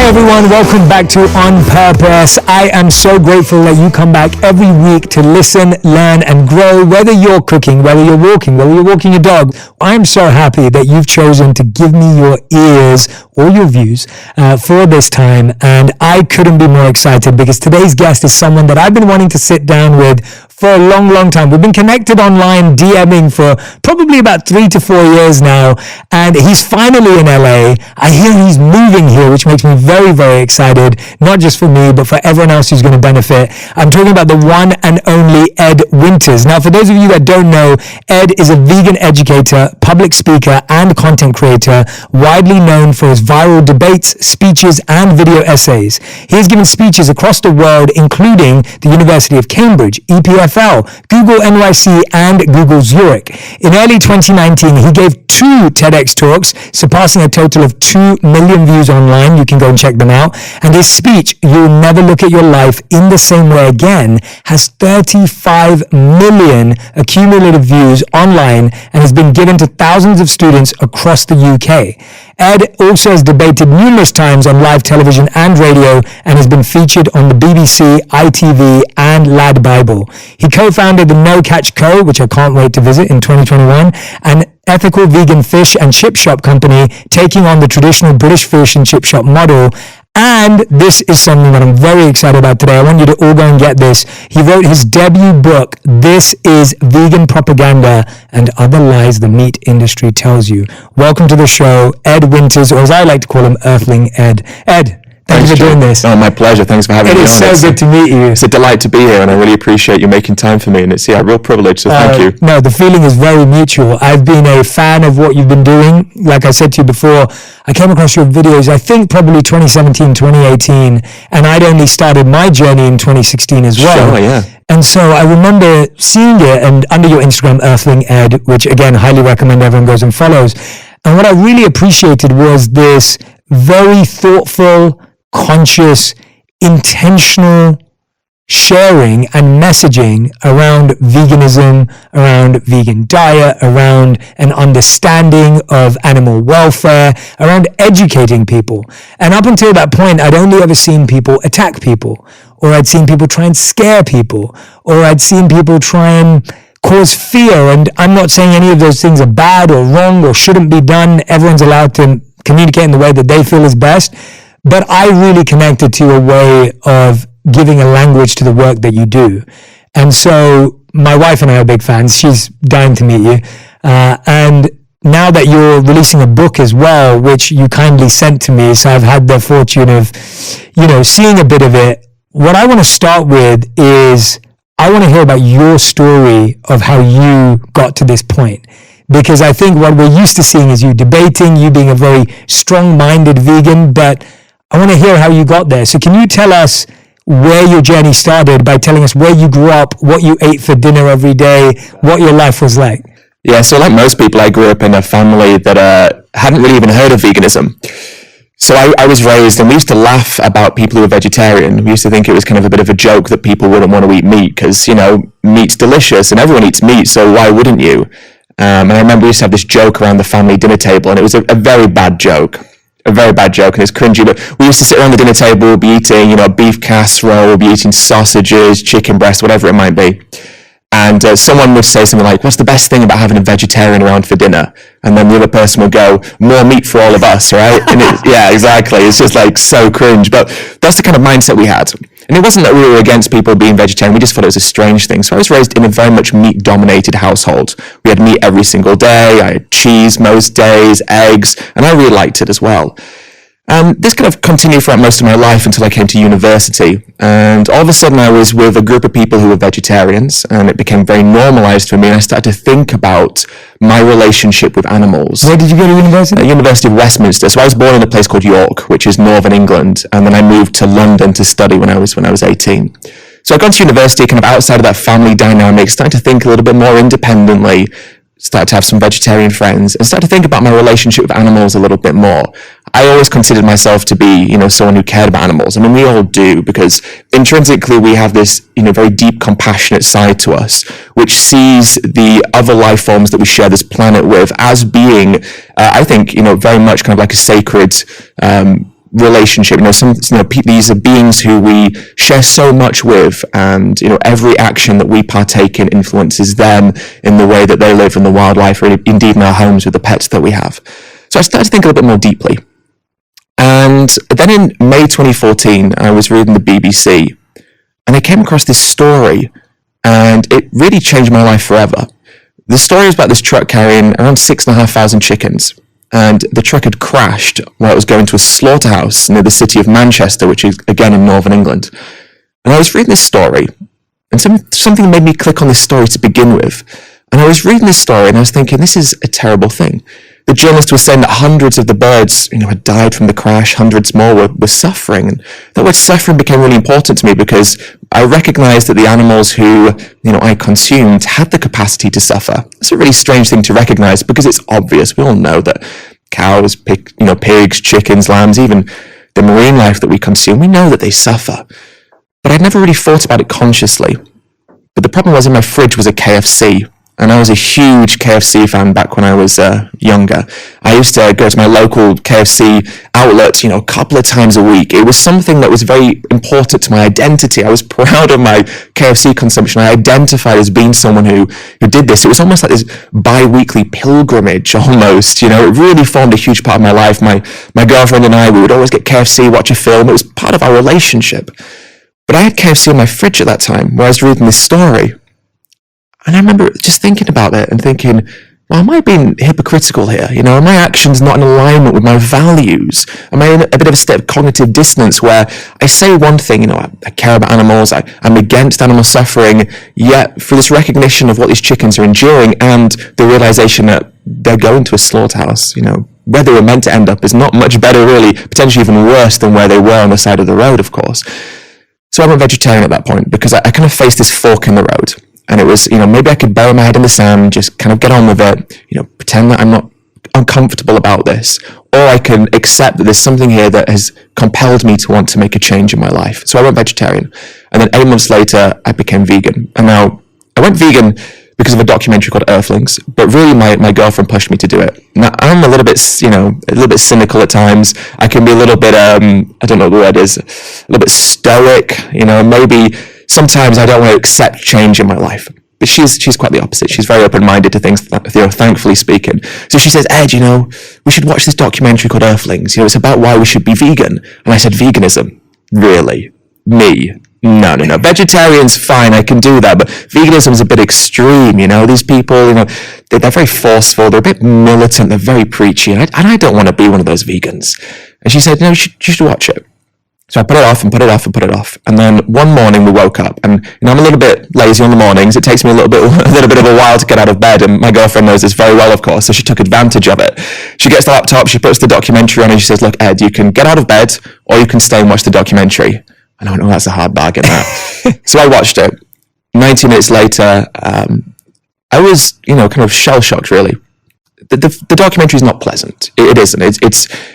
everyone, welcome back to On Purpose. I am so grateful that you come back every week to listen, learn, and grow. Whether you're cooking, whether you're walking your dog, I'm so happy that you've chosen to give me your ears or your views for this time. And I couldn't be more excited because today's guest is someone that I've been wanting to sit down with for a long time. We've been connected online, DMing for probably about 3 to 4 years now, and he's finally in LA. I hear he's moving here, which makes me very excited, not just for me, but for everyone else who's going to benefit. I'm talking about the one and only Ed Winters. Now, for those of you that don't know, Ed is a vegan educator, public speaker, and content creator, widely known for his viral debates, speeches, and video essays. He has given speeches across the world, including the University of Cambridge, EPFL, Google NYC, and Google Zurich. In early 2019, he gave 2 TEDx talks, surpassing a total of 2 million views online. You can go and check them out. And his speech, You'll Never Look at Your Life in the Same Way Again, has 35 million accumulative views online and has been given to thousands of students across the UK. Ed also has debated numerous times on live television and radio and has been featured on the BBC, ITV, and Lad Bible. He co-founded the No Catch Co., which I can't wait to visit in 2021, an ethical vegan fish and chip shop company taking on the traditional British fish and chip shop model. And this is something that I'm very excited about today. I want you to all go and get this. He wrote his debut book, This is Vegan Propaganda and Other Lies the Meat Industry Tells You. Welcome to the show, Ed Winters, or as I like to call him, Earthling Ed. Ed, thanks for doing this. Oh, my pleasure. Thanks for having me on. It is so good to meet you. It's a delight to be here, and I really appreciate you making time for me. And it's a real privilege, so thank you. No, the feeling is very mutual. I've been a fan of what you've been doing. Like I said to you before, I came across your videos, I think probably 2017, 2018, and I'd only started my journey in 2016 as well. Sure, yeah. And so I remember seeing it, and under your Instagram, Earthling Ed, which again, highly recommend everyone goes and follows. And what I really appreciated was this very thoughtful, conscious, intentional sharing and messaging around veganism, around vegan diet, around an understanding of animal welfare, around educating people. And up until that point, I'd only ever seen people attack people, or I'd seen people try and scare people, or I'd seen people try and cause fear. And I'm not saying any of those things are bad or wrong or shouldn't be done. Everyone's allowed to communicate in the way that they feel is best. But I really connected to a way of giving a language to the work that you do. And so my wife and I are big fans. She's dying to meet you. And now that you're releasing a book as well, which you kindly sent to me, so I've had the fortune of, seeing a bit of it. What I want to start with is I want to hear about your story of how you got to this point. Because I think what we're used to seeing is you debating, you being a very strong-minded vegan, but I want to hear how you got there. So can you tell us where your journey started by telling us where you grew up, what you ate for dinner every day, what your life was like? Yeah, so like most people, I grew up in a family that hadn't really even heard of veganism. So I was raised, and we used to laugh about people who were vegetarian. We used to think it was kind of a bit of a joke that people wouldn't want to eat meat because, meat's delicious and everyone eats meat, so why wouldn't you? And I remember we used to have this joke around the family dinner table, and it was a very bad joke. A very bad joke, and it's cringy, but we used to sit around the dinner table, we'll be eating, beef casserole, we'll be eating sausages, chicken breast, whatever it might be. And someone would say something like, what's the best thing about having a vegetarian around for dinner? And then the other person would go, more meat for all of us, right? And yeah, exactly. It's just like so cringe, but that's the kind of mindset we had. And it wasn't that we were against people being vegetarian, we just thought it was a strange thing. So I was raised in a very much meat-dominated household. We had meat every single day, I had cheese most days, eggs, and I really liked it as well. This kind of continued throughout most of my life until I came to university. And all of a sudden I was with a group of people who were vegetarians, and it became very normalized for me. And I started to think about my relationship with animals. Where did you go to university? University of Westminster. So I was born in a place called York, which is northern England. And then I moved to London to study when I was 18. So I'd gone to university kind of outside of that family dynamic, starting to think a little bit more independently, started to have some vegetarian friends, and started to think about my relationship with animals a little bit more. I always considered myself to be, someone who cared about animals. I mean, we all do, because intrinsically we have this, very deep, compassionate side to us, which sees the other life forms that we share this planet with as being, I think, very much kind of like a sacred relationship. These are beings who we share so much with, and every action that we partake in influences them in the way that they live in the wildlife, or indeed in our homes with the pets that we have. So I started to think a little bit more deeply. And then in May 2014, I was reading the BBC, and I came across this story, and it really changed my life forever. The story was about this truck carrying around 6,500 chickens, and the truck had crashed while it was going to a slaughterhouse near the city of Manchester, which is again in northern England. And I was reading this story, and something made me click on this story to begin with. And I was reading this story, and I was thinking, this is a terrible thing. The journalist was saying that hundreds of the birds, had died from the crash, hundreds more were suffering. And that word suffering became really important to me, because I recognized that the animals who, I consumed had the capacity to suffer. It's a really strange thing to recognize, because it's obvious. We all know that cows, pigs, chickens, lambs, even the marine life that we consume, we know that they suffer. But I'd never really thought about it consciously. But the problem was, in my fridge was a KFC. And I was a huge KFC fan back when I was younger. I used to go to my local KFC outlet, a couple of times a week. It was something that was very important to my identity. I was proud of my KFC consumption. I identified as being someone who did this. It was almost like this bi-weekly pilgrimage almost. It really formed a huge part of my life. My girlfriend and I, we would always get KFC, watch a film. It was part of our relationship. But I had KFC in my fridge at that time, where I was reading this story. And I remember just thinking about it and thinking, well, am I being hypocritical here? Are my actions not in alignment with my values? Am I in a bit of a state of cognitive dissonance where I say one thing, I care about animals, I'm against animal suffering, yet for this recognition of what these chickens are enduring and the realization that they're going to a slaughterhouse, where they were meant to end up is not much better, really, potentially even worse than where they were on the side of the road, of course. So I went vegetarian at that point, because I kind of faced this fork in the road. And it was, maybe I could bury my head in the sand, just kind of get on with it, pretend that I'm not uncomfortable about this. Or I can accept that there's something here that has compelled me to want to make a change in my life. So I went vegetarian. And then 8 months later, I became vegan. And now I went vegan because of a documentary called Earthlings. But really, my girlfriend pushed me to do it. Now, I'm a little bit cynical at times. I can be a little bit, I don't know what the word is, a little bit stoic, maybe. Sometimes I don't want to accept change in my life. But she's quite the opposite. She's very open-minded to things, thankfully speaking. So she says, Ed, we should watch this documentary called Earthlings. It's about why we should be vegan. And I said, veganism? Really? Me? No. Vegetarian's fine, I can do that. But veganism is a bit extreme, These people, they're very forceful. They're a bit militant. They're very preachy. And I don't want to be one of those vegans. And she said, no, you should watch it. So I put it off and put it off and put it off. And then one morning we woke up, and I'm a little bit lazy on the mornings. It takes me a little bit of a while to get out of bed, and my girlfriend knows this very well, of course, so she took advantage of it. She gets the laptop, she puts the documentary on, and she says, look, Ed, you can get out of bed, or you can stay and watch the documentary. And I went, oh, that's a hard bargain, that. So I watched it. 90 minutes later, I was, kind of shell-shocked, really. The documentary is not pleasant. It isn't.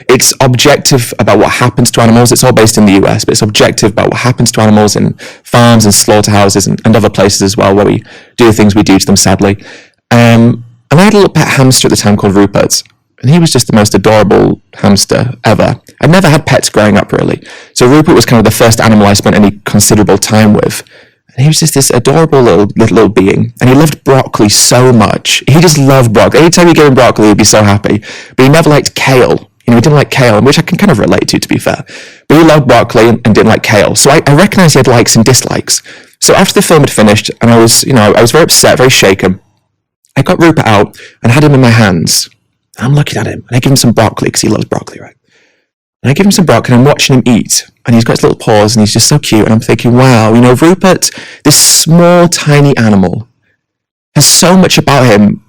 It's objective about what happens to animals. It's all based in the US, but it's objective about what happens to animals in farms and slaughterhouses and other places as well, where we do the things we do to them, sadly. And I had a little pet hamster at the time called Rupert, and he was just the most adorable hamster ever. I'd never had pets growing up, really. So Rupert was kind of the first animal I spent any considerable time with. And he was just this adorable little being. And he loved broccoli so much. He just loved broccoli. Anytime you give him broccoli, he'd be so happy. But he never liked kale. He didn't like kale, which I can kind of relate to be fair. But he loved broccoli and didn't like kale. So I recognized he had likes and dislikes. So after the film had finished, and I was very upset, very shaken, I got Rupert out and had him in my hands. And I'm looking at him, and I give him some broccoli, because he loves broccoli, right? And I give him some broccoli, and I'm watching him eat. And he's got his little paws, and he's just so cute. And I'm thinking, wow, Rupert, this small, tiny animal, has so much about him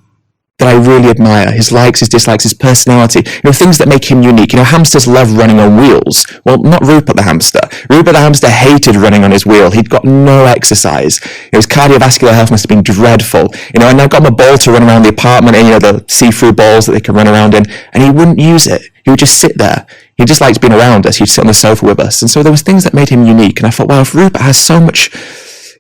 that I really admire. His likes, his dislikes, his personality, things that make him unique. Hamsters love running on wheels. Well, not Rupert the hamster. Rupert the hamster hated running on his wheel. He'd got no exercise. His cardiovascular health must have been dreadful. And I got him a ball to run around the apartment, and, the see-through balls that they can run around in, and he wouldn't use it. He would just sit there. He just liked being around us. He'd sit on the sofa with us. And so there was things that made him unique. And I thought, well, if Rupert has so much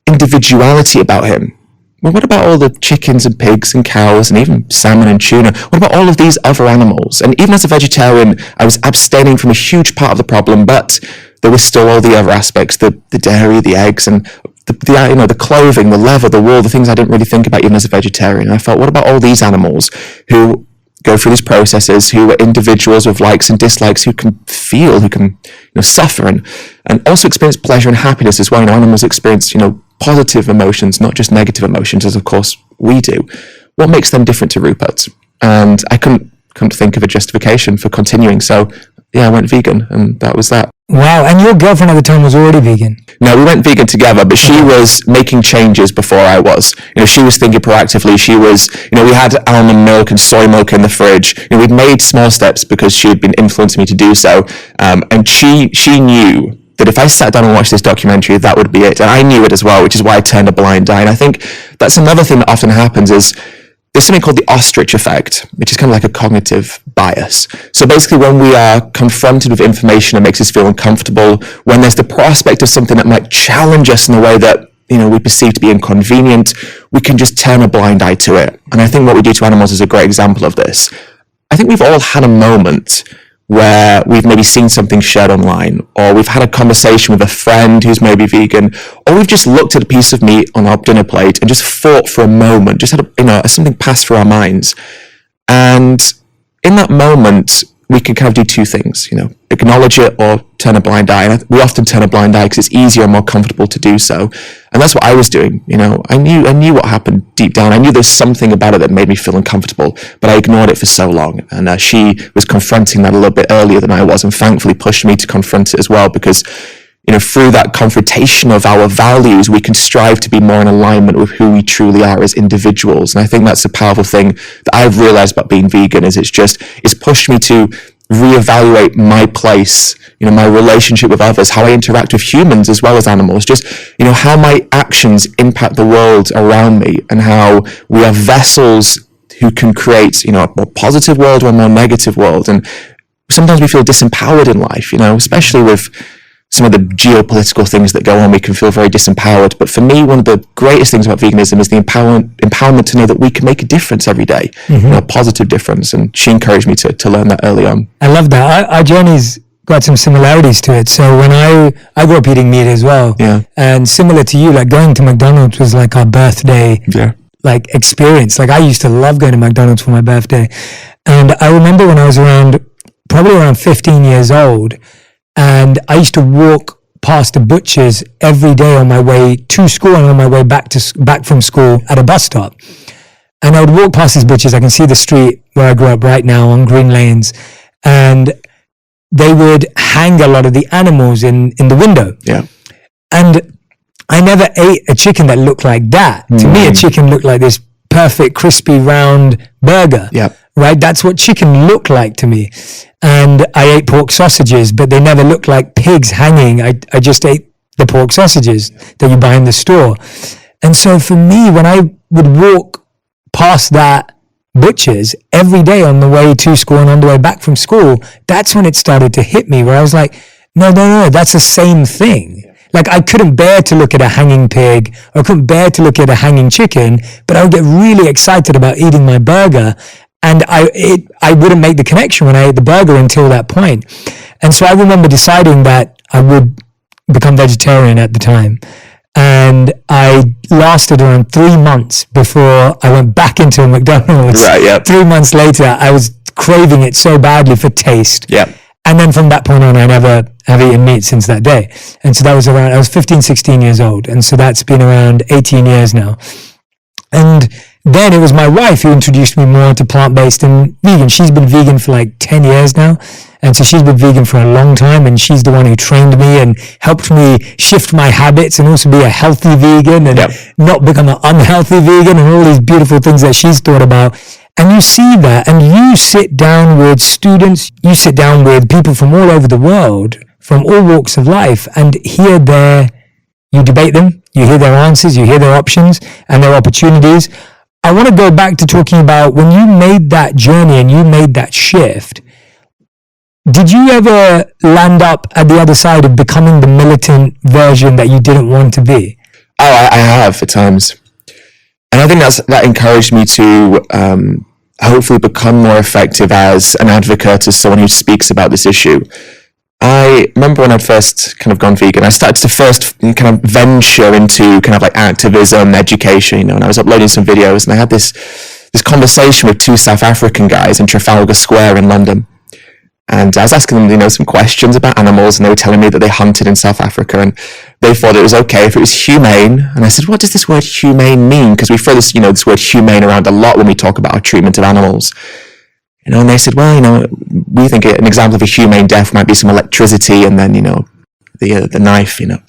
individuality about him, well, what about all the chickens and pigs and cows and even salmon and tuna? What about all of these other animals? And even as a vegetarian, I was abstaining from a huge part of the problem, but there was still all the other aspects, the dairy, the eggs, and the clothing, the leather, the wool, the things I didn't really think about even as a vegetarian. And I thought, what about all these animals who go through these processes, who are individuals with likes and dislikes, who can feel, who can suffer, and also experience pleasure and happiness as well. Animals experience positive emotions, not just negative emotions, as of course we do. What makes them different to Rupert? And I couldn't think of a justification for continuing, so I went vegan, and that was that. Wow, and your girlfriend at the time was already vegan? No, we went vegan together, but she was making changes before I was. She was thinking proactively. She was, we had almond milk and soy milk in the fridge. We'd made small steps because she had been influencing me to do so. And she knew that if I sat down and watched this documentary, that would be it. And I knew it as well, which is why I turned a blind eye. And I think that's another thing that often happens is there's something called the ostrich effect, which is kind of like a cognitive bias. So basically when we are confronted with information that makes us feel uncomfortable, when there's the prospect of something that might challenge us in a way that we perceive to be inconvenient, we can just turn a blind eye to it. And I think what we do to animals is a great example of this. I think we've all had a moment where we've maybe seen something shared online, or we've had a conversation with a friend who's maybe vegan, or we've just looked at a piece of meat on our dinner plate and just thought for a moment, just had something pass through our minds. And in that moment, we can kind of do two things, acknowledge it or turn a blind eye. And we often turn a blind eye because it's easier and more comfortable to do so. And that's what I was doing. I knew what happened deep down. I knew there's something about it that made me feel uncomfortable, but I ignored it for so long. And she was confronting that a little bit earlier than I was, and thankfully pushed me to confront it as well, because through that confrontation of our values, we can strive to be more in alignment with who we truly are as individuals. And I think that's a powerful thing that I've realized about being vegan, is it's pushed me to reevaluate my place, my relationship with others, how I interact with humans as well as animals, just, how my actions impact the world around me, and how we are vessels who can create, a more positive world or a more negative world. And sometimes we feel disempowered in life, especially with some of the geopolitical things that go on, we can feel very disempowered. But for me, one of the greatest things about veganism is the empowerment to know that we can make a difference every day, a positive difference. And she encouraged me to learn that early on. I love that. Our journey's got some similarities to it. So when I grew up eating meat as well, and similar to you, like going to McDonald's was like our birthday like experience. Like I used to love going to McDonald's for my birthday. And I remember when I was probably around 15 years old, and I used to walk past the butchers every day on my way to school and on my way back from school at a bus stop. And I would walk past these butchers. I can see the street where I grew up right now on Green Lanes. And they would hang a lot of the animals in the window. Yeah. And I never ate a chicken that looked like that. To me, a chicken looked like this perfect, crispy, round burger. Yeah. Right? That's what chicken looked like to me. And I ate pork sausages, but they never looked like pigs hanging. I just ate the pork sausages that you buy in the store. And so for me, when I would walk past that butchers every day on the way to school and on the way back from school, that's when it started to hit me, where I was like, no, that's the same thing. Like I couldn't bear to look at a hanging pig, or I couldn't bear to look at a hanging chicken, but I would get really excited about eating my burger. And I wouldn't make the connection when I ate the burger until that point. And so I remember deciding that I would become vegetarian at the time. And I lasted around 3 months before I went back into a McDonald's. Right, yeah. 3 months later, I was craving it so badly for taste. Yeah. And then from that point on, I never have eaten meat since that day. And so that was I was 15, 16 years old. And so that's been around 18 years now. And then it was my wife who introduced me more to plant-based and vegan. She's been vegan for like 10 years now. And so she's been vegan for a long time, and she's the one who trained me and helped me shift my habits and also be a healthy vegan and not become an unhealthy vegan, and all these beautiful things that she's thought about. And you see that, and you sit down with students, you sit down with people from all over the world, from all walks of life, and you debate them, you hear their answers, you hear their options and their opportunities. I want to go back to talking about when you made that journey and you made that shift. Did you ever land up at the other side of becoming the militant version that you didn't want to be? Oh, I have at times. And I think that encouraged me to hopefully become more effective as an advocate, as someone who speaks about this issue. I remember when I'd first kind of gone vegan, I started to first kind of venture into kind of like activism, education, and I was uploading some videos, and I had this conversation with two South African guys in Trafalgar Square in London. And I was asking them, some questions about animals, and they were telling me that they hunted in South Africa, and they thought it was okay if it was humane. And I said, what does this word humane mean? Because we throw this, this word humane around a lot when we talk about our treatment of animals. And they said, well, we think an example of a humane death might be some electricity, and then, the knife, And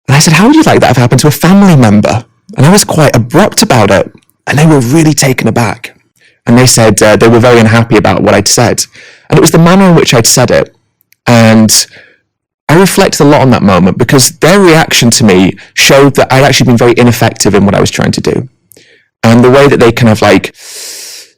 I said, how would you like that if it happened to a family member? And I was quite abrupt about it, and they were really taken aback. And they said they were very unhappy about what I'd said. And it was the manner in which I'd said it. And I reflected a lot on that moment, because their reaction to me showed that I'd actually been very ineffective in what I was trying to do. And the way that they kind of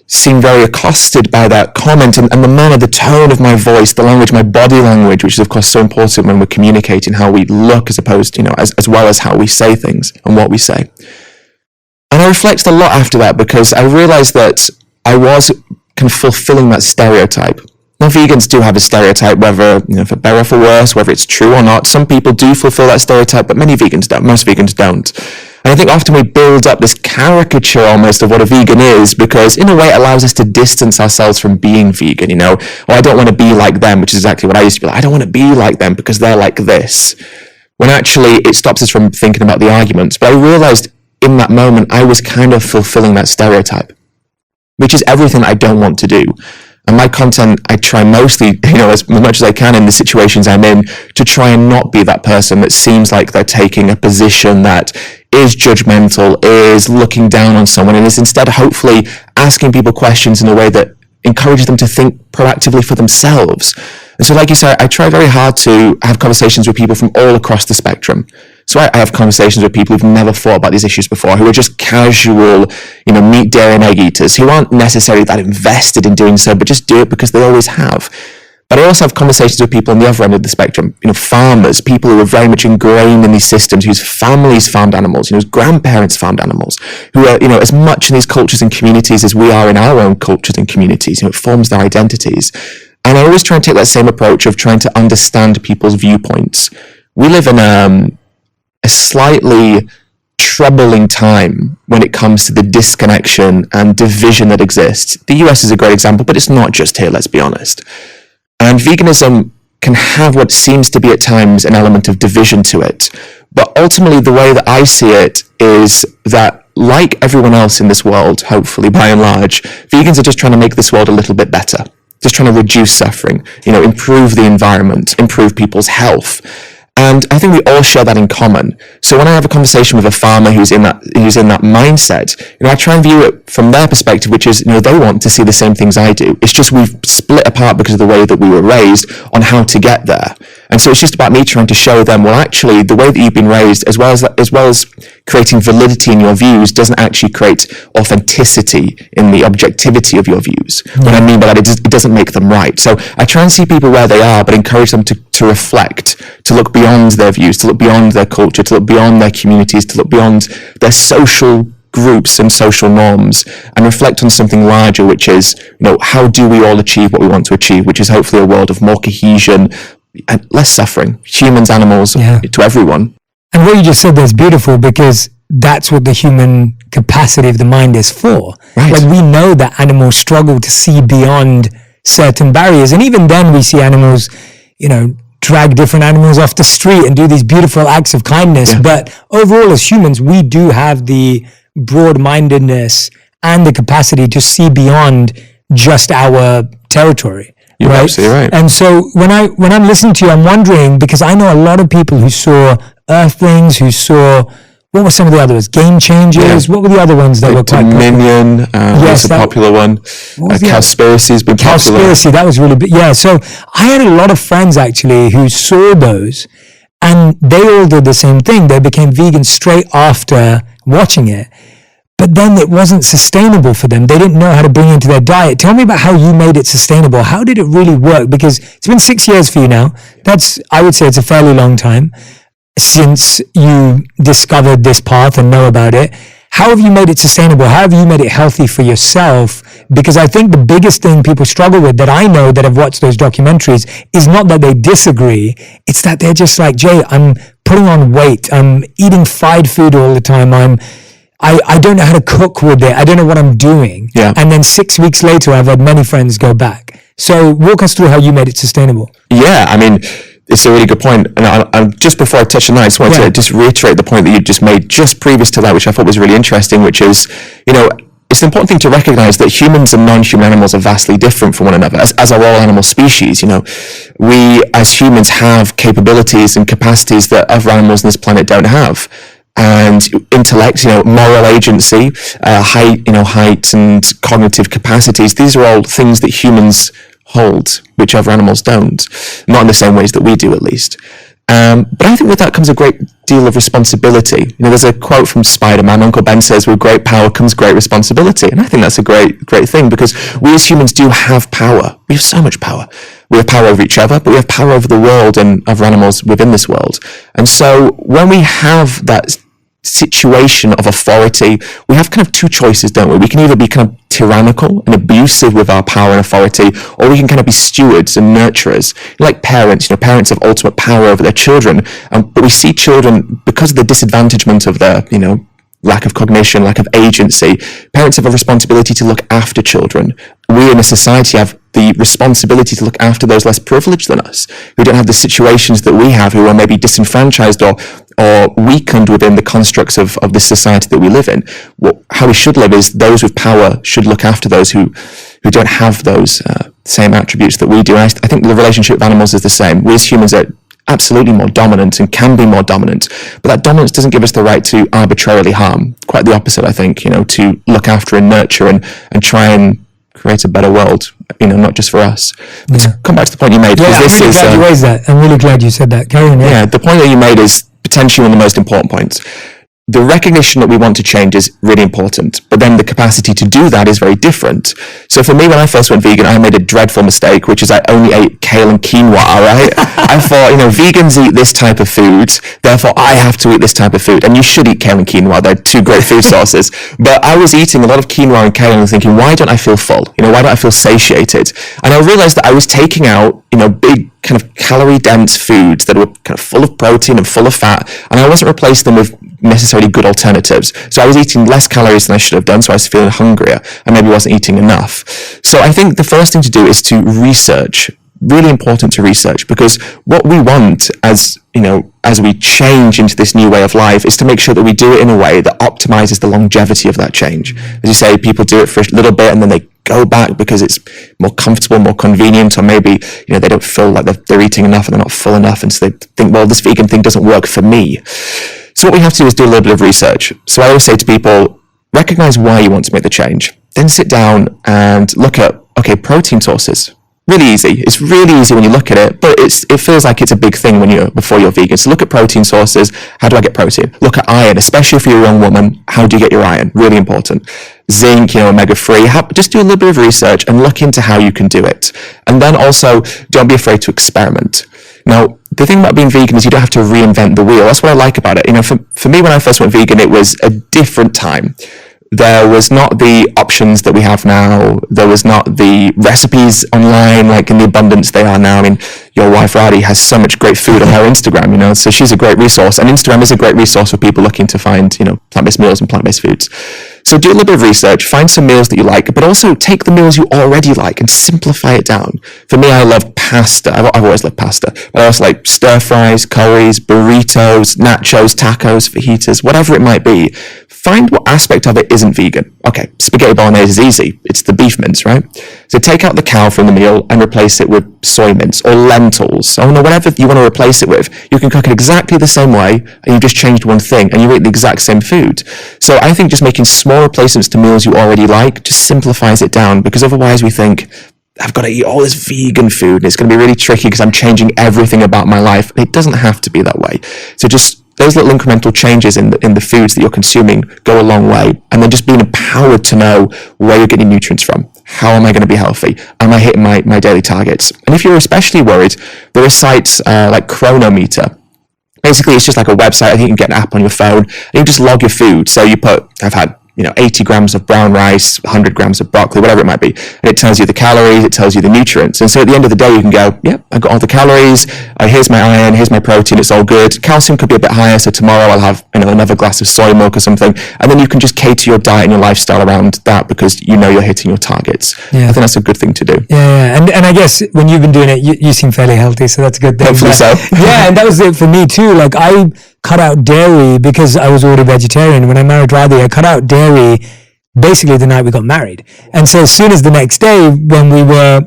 seemed very accosted by that comment, and the manner, the tone of my voice, the language, my body language, which is of course so important when we're communicating, how we look as opposed to, as well as how we say things and what we say. And I reflected a lot after that, because I realized that I was kind of fulfilling that stereotype. Now, vegans do have a stereotype, whether, for better or for worse, whether it's true or not. Some people do fulfill that stereotype, but many vegans don't. Most vegans don't. And I think often we build up this caricature almost of what a vegan is, because in a way it allows us to distance ourselves from being vegan, Oh, I don't want to be like them, which is exactly what I used to be like. I don't want to be like them because they're like this. When actually it stops us from thinking about the arguments. But I realized in that moment I was kind of fulfilling that stereotype, which is everything I don't want to do. And my content, I try mostly, as much as I can in the situations I'm in, to try and not be that person that seems like they're taking a position that is judgmental, is looking down on someone, and is instead hopefully asking people questions in a way that encourages them to think proactively for themselves. And so, like you said, I try very hard to have conversations with people from all across the spectrum. So I have conversations with people who've never thought about these issues before, who are just casual, meat, dairy, and egg eaters, who aren't necessarily that invested in doing so, but just do it because they always have. But I also have conversations with people on the other end of the spectrum, farmers, people who are very much ingrained in these systems, whose families farmed animals, whose grandparents farmed animals, who are, as much in these cultures and communities as we are in our own cultures and communities. It forms their identities. And I always try and take that same approach of trying to understand people's viewpoints. We live in a slightly troubling time when it comes to the disconnection and division that exists. The US is a great example, but it's not just here, let's be honest. And veganism can have what seems to be at times an element of division to it. But ultimately, the way that I see it is that, like everyone else in this world, hopefully by and large, vegans are just trying to make this world a little bit better. Just trying to reduce suffering, improve the environment, improve people's health. And I think we all share that in common. So when I have a conversation with a farmer who's in that mindset, I try and view it from their perspective, which is, they want to see the same things I do. It's just we've split apart because of the way that we were raised on how to get there. And so it's just about me trying to show them, well, actually, the way that you've been raised, as well as creating validity in your views, doesn't actually create authenticity in the objectivity of your views. Yeah. What I mean by that, it doesn't make them right. So I try and see people where they are, but encourage them to reflect, to look beyond their views, to look beyond their culture, to look beyond their communities, to look beyond their social groups and social norms, and reflect on something larger, which is, how do we all achieve what we want to achieve, which is hopefully a world of more cohesion and less suffering, humans, animals, to everyone. And what you just said there is beautiful, because that's what the human capacity of the mind is for. Right. Like, we know that animals struggle to see beyond certain barriers, and even then we see animals, drag different animals off the street and do these beautiful acts of kindness. Yeah. But overall, as humans, we do have the broad-mindedness and the capacity to see beyond just our territory. You're absolutely right. And so when I'm listening to you, I'm wondering, because I know a lot of people who saw Earthlings, who saw, what were some of the others? Game Changers? Yeah. What were the other ones that were quite Dominion, was a popular one. Cowspiracy has been popular. Cowspiracy, that was really big. Yeah, so I had a lot of friends actually who saw those, and they all did the same thing. They became vegan straight after watching it. But then it wasn't sustainable for them. They didn't know how to bring it into their diet. Tell me about how you made it sustainable. How did it really work? Because it's been 6 years for you now. I would say it's a fairly long time since you discovered this path and know about it. How have you made it sustainable? How have you made it healthy for yourself? Because I think the biggest thing people struggle with, that I know that have watched those documentaries, is not that they disagree. It's that they're just like, Jay, I'm putting on weight. I'm eating fried food all the time. I don't know how to cook with it. I don't know what I'm doing. Yeah. And then 6 weeks later, I've had many friends go back. So walk us through how you made it sustainable. Yeah, I mean, it's a really good point. And I just before I touch on that, I just wanted to just reiterate the point that you just made just previous to that, which I thought was really interesting, which is, it's an important thing to recognize that humans and non-human animals are vastly different from one another, as are all animal species. We as humans have capabilities and capacities that other animals on this planet don't have. And intellect, moral agency, height and cognitive capacities, these are all things that humans hold, which other animals don't. Not in the same ways that we do, at least. But I think with that comes a great deal of responsibility. There's a quote from Spider-Man. Uncle Ben says, with great power comes great responsibility. And I think that's a great thing, because we as humans do have power. We have so much power. We have power over each other, but we have power over the world and other animals within this world. And so when we have that situation of authority, we have kind of two choices, don't we? We can either be kind of tyrannical and abusive with our power and authority, or we can kind of be stewards and nurturers, like parents. Parents have ultimate power over their children, but we see children, because of the disadvantagement of their, lack of cognition, lack of agency, parents have a responsibility to look after children. We in a society have the responsibility to look after those less privileged than us, who don't have the situations that we have, who are maybe disenfranchised or weakened within the constructs of this society that we live in. How we should live is those with power should look after those who don't have those same attributes that we do. And I think the relationship with animals is the same. We as humans are absolutely more dominant and can be more dominant, but that dominance doesn't give us the right to arbitrarily harm. Quite the opposite, I think, to look after and nurture and try and create a better world, not just for us. But to come back to the point you made, I'm really glad you raised that. I'm really glad you said that. Carry on. Yeah, the point that you made is potentially one of the most important points. The recognition that we want to change is really important, but then the capacity to do that is very different. So for me, when I first went vegan, I made a dreadful mistake, which is I only ate kale and quinoa, right? I thought, vegans eat this type of food, therefore I have to eat this type of food. And you should eat kale and quinoa, they're two great food sources. But I was eating a lot of quinoa and kale and thinking, why don't I feel full? Why don't I feel satiated? And I realized that I was taking out, big kind of calorie-dense foods that were kind of full of protein and full of fat, and I wasn't replacing them with necessarily good alternatives. So I was eating less calories than I should have done, so I was feeling hungrier and maybe wasn't eating enough. So I think the first thing to do is to research. Really important to research, because what we want as we change into this new way of life is to make sure that we do it in a way that optimizes the longevity of that change. As you say, people do it for a little bit and then they go back because it's more comfortable, more convenient, or maybe they don't feel like they're eating enough and they're not full enough, and so they think, well, this vegan thing doesn't work for me. So what we have to do is do a little bit of research. So I always say to people, recognize why you want to make the change, then sit down and look at, protein sources. Really easy. It's really easy when you look at it, but it feels like it's a big thing before you're vegan. So look at protein sources. How do I get protein? Look at iron, especially if you're a young woman. How do you get your iron? Really important. Zinc, omega-3. Just do a little bit of research and look into how you can do it. And then also, don't be afraid to experiment. Now, the thing about being vegan is you don't have to reinvent the wheel. That's what I like about it. For me, when I first went vegan, it was a different time. There was not the options that we have now. There was not the recipes online like in the abundance they are now. I mean, your wife Radi has so much great food on her Instagram, so she's a great resource. And Instagram is a great resource for people looking to find, plant-based meals and plant-based foods. So do a little bit of research, find some meals that you like, but also take the meals you already like and simplify it down. For me, I love pasta. I've always loved pasta. But I also like stir fries, curries, burritos, nachos, tacos, fajitas, whatever it might be. Find what aspect of it isn't vegan. Okay, spaghetti bolognese is easy. It's the beef mince, right? So take out the cow from the meal and replace it with soy mince or lentils or whatever you want to replace it with. You can cook it exactly the same way and you've just changed one thing and you eat the exact same food. So I think just making small replacements to meals you already like just simplifies it down, because otherwise we think, I've got to eat all this vegan food and it's going to be really tricky because I'm changing everything about my life. It doesn't have to be that way. So just those little incremental changes in the foods that you're consuming go a long way. And then just being empowered to know where you're getting nutrients from. How am I going to be healthy? Am I hitting my daily targets? And if you're especially worried, there are sites like Chronometer. Basically, it's just like a website. I think you can get an app on your phone, and you just log your food. So you put, I've had 80 grams of brown rice, 100 grams of broccoli, whatever it might be. And it tells you the calories, it tells you the nutrients. And so at the end of the day, you can go, yep, I got all the calories. Here's my iron, here's my protein, it's all good. Calcium could be a bit higher, so tomorrow I'll have another glass of soy milk or something. And then you can just cater your diet and your lifestyle around that because you know you're hitting your targets. Yeah. I think that's a good thing to do. Yeah. And I guess when you've been doing it, you seem fairly healthy, so that's a good thing. Hopefully so. Yeah, and that was it for me too. Like I cut out dairy because I was already vegetarian. When I married Radhi, I cut out dairy basically the night we got married. And so as soon as the next day when we were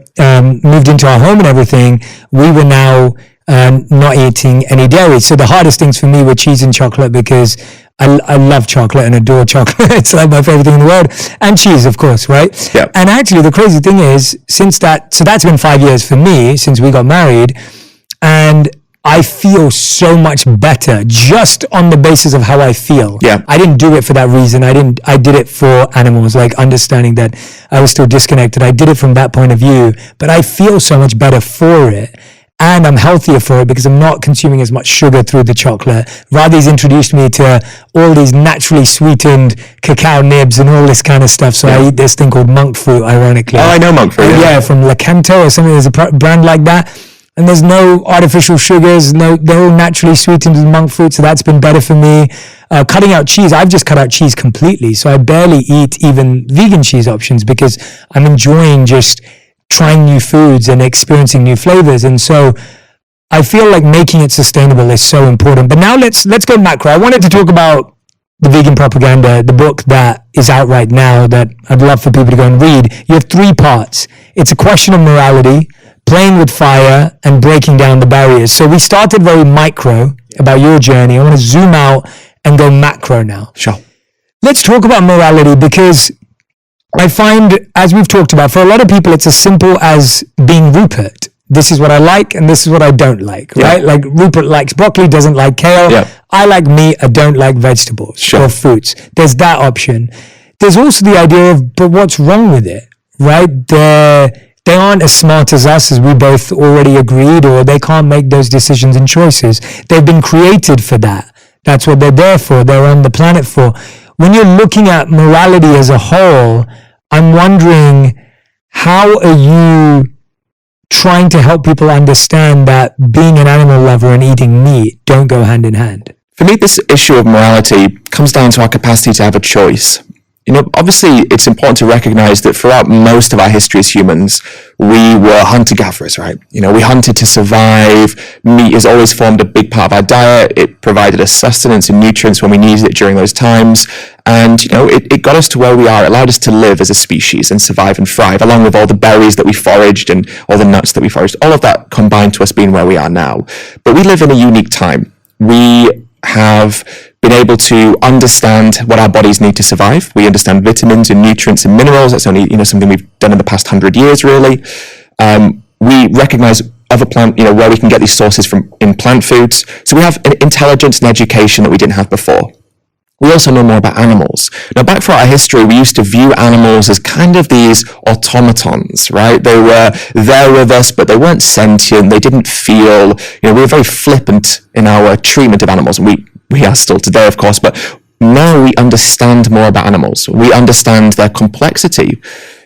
moved into our home and everything, we were now not eating any dairy. So the hardest things for me were cheese and chocolate because I love chocolate and adore chocolate. It's like my favorite thing in the world. And cheese, of course, right? Yeah. And actually the crazy thing is so that's been 5 years for me since we got married. And I feel so much better just on the basis of how I feel. Yeah. I didn't do it for that reason. I did it for animals, like understanding that I was still disconnected. I did it from that point of view, but I feel so much better for it. And I'm healthier for it because I'm not consuming as much sugar through the chocolate. Radhi's introduced me to all these naturally sweetened cacao nibs and all this kind of stuff. So I eat this thing called monk fruit, ironically. Oh, I know monk fruit. Yeah, from Lacento or something. There's a brand like that. And there's no artificial sugars, they're all naturally sweetened with monk fruit, so that's been better for me. Cutting out cheese, I've just cut out cheese completely, so I barely eat even vegan cheese options because I'm enjoying just trying new foods and experiencing new flavors. And so I feel like making it sustainable is so important. But now let's go macro. I wanted to talk about The Vegan Propaganda, the book that is out right now that I'd love for people to go and read. You have 3 parts. It's a question of morality, playing with fire, and breaking down the barriers. So we started very micro about your journey. I want to zoom out and go macro now. Sure. Let's talk about morality because I find, as we've talked about, for a lot of people, it's as simple as being Rupert. This is what I like and this is what I don't like, right? Like Rupert likes broccoli, doesn't like kale. Yeah. I like meat, I don't like vegetables or fruits. There's that option. There's also the idea of, but what's wrong with it, right? They aren't as smart as us, as we both already agreed, or they can't make those decisions and choices. They've been created for that. That's what they're there for. They're on the planet for. When you're looking at morality as a whole, I'm wondering, how are you trying to help people understand that being an animal lover and eating meat don't go hand in hand? For me, this issue of morality comes down to our capacity to have a choice. Obviously, it's important to recognize that throughout most of our history as humans, we were hunter-gatherers, right? We hunted to survive. Meat has always formed a big part of our diet. It provided us sustenance and nutrients when we needed it during those times. And, it got us to where we are. It allowed us to live as a species and survive and thrive, along with all the berries that we foraged and all the nuts that we foraged. All of that combined to us being where we are now. But we live in a unique time. We have been able to understand what our bodies need to survive. We understand vitamins and nutrients and minerals. That's only something we've done in the past 100 years, really. We recognize other plant, where we can get these sources from in plant foods. So we have an intelligence and education that we didn't have before. We also know more about animals. Now, back throughout our history, we used to view animals as kind of these automatons, right? They were there with us, but they weren't sentient. They didn't feel, we were very flippant in our treatment of animals. And we are still today, of course, but now we understand more about animals. We understand their complexity.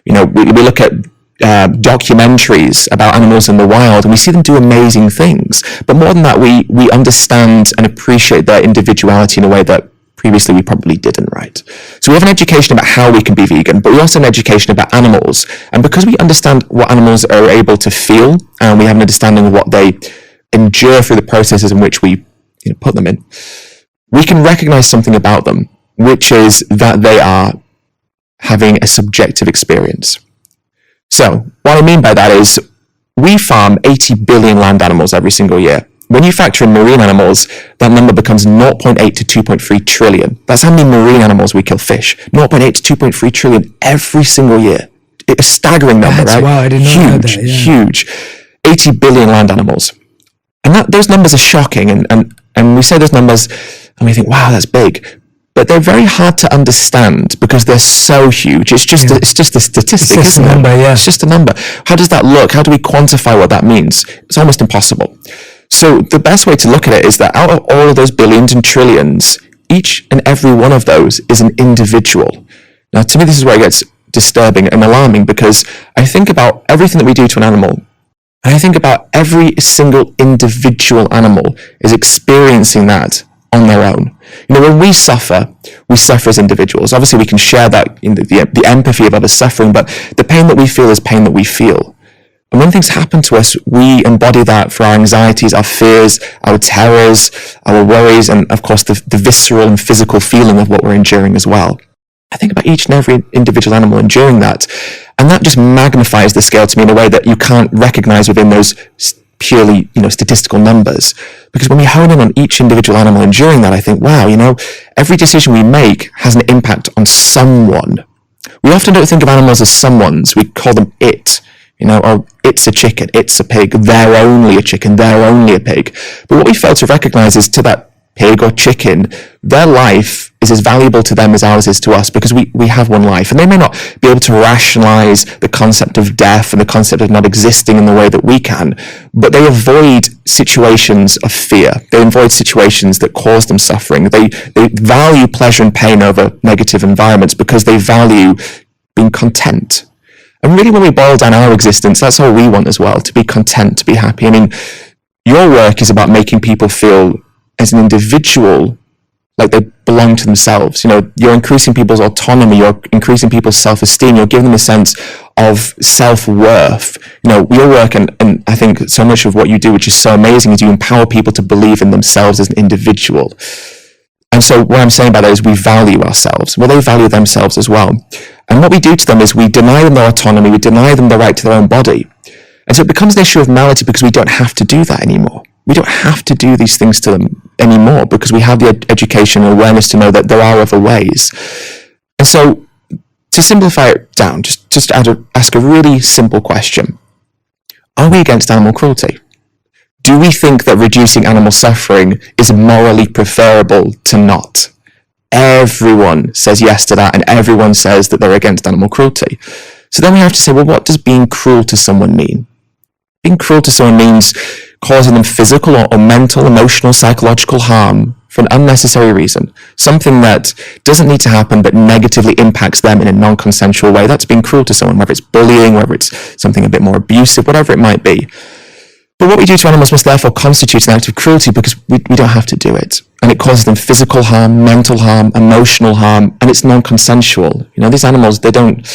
We look at documentaries about animals in the wild and we see them do amazing things. But more than that, we understand and appreciate their individuality in a way that previously we probably didn't, right? So we have an education about how we can be vegan, but we also have an education about animals. And because we understand what animals are able to feel, and we have an understanding of what they endure through the processes in which we put them in, we can recognize something about them, which is that they are having a subjective experience. So what I mean by that is we farm 80 billion land animals every single year. When you factor in marine animals, that number becomes 0.8 to 2.3 trillion. That's how many marine animals we kill fish. 0.8 to 2.3 trillion every single year. It's a staggering number, right? Wow, I didn't know that. Yeah. Huge. 80 billion land animals. And those numbers are shocking. And we say those numbers and we think, wow, that's big. But they're very hard to understand because they're so huge. It's just a statistic, isn't it? It's just a number, yeah. It's just a number. How does that look? How do we quantify what that means? It's almost impossible. So the best way to look at it is that out of all of those billions and trillions, each and every one of those is an individual. Now, to me, this is where it gets disturbing and alarming, because I think about everything that we do to an animal, and I think about every single individual animal is experiencing that on their own. When we suffer as individuals. Obviously, we can share that in the empathy of others suffering, but the pain that we feel is pain that we feel. And when things happen to us, we embody that for our anxieties, our fears, our terrors, our worries, and of course the visceral and physical feeling of what we're enduring as well. I think about each and every individual animal enduring that, and that just magnifies the scale to me in a way that you can't recognize within those purely, statistical numbers. Because when we hone in on each individual animal enduring that, I think, wow, every decision we make has an impact on someone. We often don't think of animals as someone's. We call them it. Or it's a chicken, it's a pig, they're only a chicken, they're only a pig. But what we fail to recognize is to that pig or chicken, their life is as valuable to them as ours is to us, because we have one life. And they may not be able to rationalize the concept of death and the concept of not existing in the way that we can, but they avoid situations of fear. They avoid situations that cause them suffering. They value pleasure and pain over negative environments because they value being content. And really, when we boil down our existence, that's all we want as well, to be content, to be happy. I mean, your work is about making people feel as an individual like they belong to themselves. You're increasing people's autonomy, you're increasing people's self-esteem, you're giving them a sense of self-worth. Your work, and I think so much of what you do, which is so amazing, is you empower people to believe in themselves as an individual. And so what I'm saying by that is we value ourselves. Well, they value themselves as well. And what we do to them is we deny them their autonomy, we deny them the right to their own body. And so it becomes an issue of morality because we don't have to do that anymore. We don't have to do these things to them anymore because we have the education and awareness to know that there are other ways. And so to simplify it down, just ask a really simple question. Are we against animal cruelty? Do we think that reducing animal suffering is morally preferable to not? Everyone says yes to that, and everyone says that they're against animal cruelty. So then we have to say, well, what does being cruel to someone mean? Being cruel to someone means causing them physical or mental, emotional, psychological harm for an unnecessary reason. Something that doesn't need to happen but negatively impacts them in a non-consensual way. That's being cruel to someone, whether it's bullying, whether it's something a bit more abusive, whatever it might be. But what we do to animals must therefore constitute an act of cruelty because we don't have to do it. And it causes them physical harm, mental harm, emotional harm, and it's non-consensual. These animals, they don't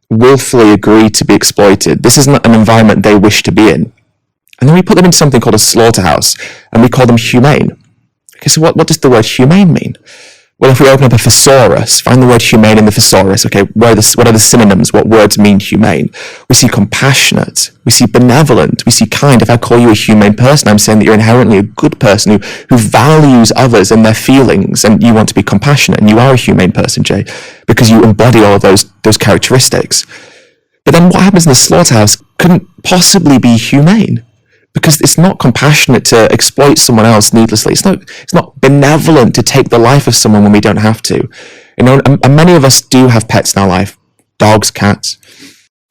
willfully agree to be exploited. This is not an environment they wish to be in. And then we put them into something called a slaughterhouse, and we call them humane. Okay, so what does the word humane mean? Well, if we open up a thesaurus, find the word humane in the thesaurus, okay, what are the synonyms? What words mean humane? We see compassionate, we see benevolent, we see kind. If I call you a humane person, I'm saying that you're inherently a good person who values others and their feelings, and you want to be compassionate, and you are a humane person, Jay, because you embody all of those characteristics. But then what happens in the slaughterhouse couldn't possibly be humane, because it's not compassionate to exploit someone else needlessly. It's not benevolent to take the life of someone when we don't have to. And many of us do have pets in our life, dogs, cats.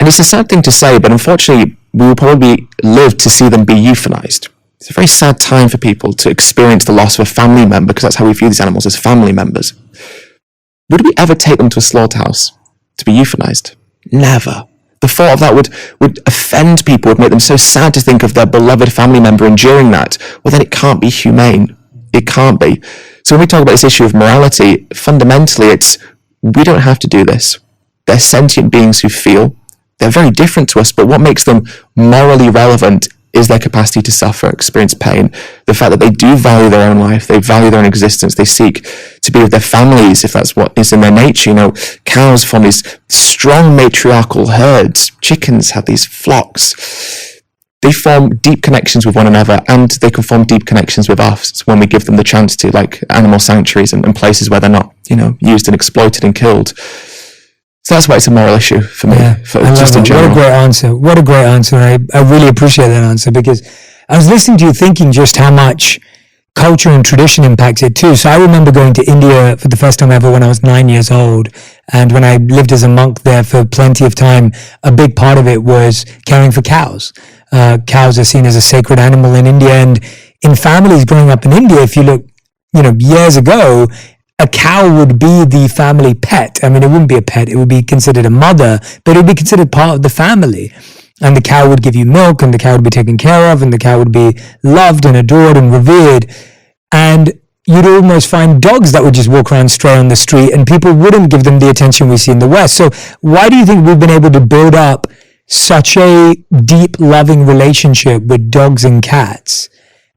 And it's a sad thing to say, but unfortunately, we will probably live to see them be euthanized. It's a very sad time for people to experience the loss of a family member, because that's how we view these animals, as family members. Would we ever take them to a slaughterhouse to be euthanized? Never. The thought of that would offend people, would make them so sad to think of their beloved family member enduring that. Well, then it can't be humane. It can't be. So when we talk about this issue of morality, fundamentally we don't have to do this. They're sentient beings who feel. They're very different to us, but what makes them morally relevant is their capacity to suffer, experience pain, the fact that they do value their own life, they value their own existence, they seek to be with their families if that's what is in their nature. Cows form these strong matriarchal herds, chickens have these flocks. They form deep connections with one another, and they can form deep connections with us when we give them the chance to, like animal sanctuaries and places where they're not, used and exploited and killed. So that's why it's a moral issue for me. Yeah, Just in general. What a great answer. What a great answer. I really appreciate that answer, because I was listening to you thinking just how much culture and tradition impacts it too. So I remember going to India for the first time ever when I was 9 years old. And when I lived as a monk there for plenty of time, a big part of it was caring for cows. Cows are seen as a sacred animal in India. And in families growing up in India, if you look, years ago, a cow would be the family pet. I mean, it wouldn't be a pet. It would be considered a mother, but it would be considered part of the family. And the cow would give you milk, and the cow would be taken care of, and the cow would be loved and adored and revered. And you'd almost find dogs that would just walk around stray on the street, and people wouldn't give them the attention we see in the West. So why do you think we've been able to build up such a deep, loving relationship with dogs and cats?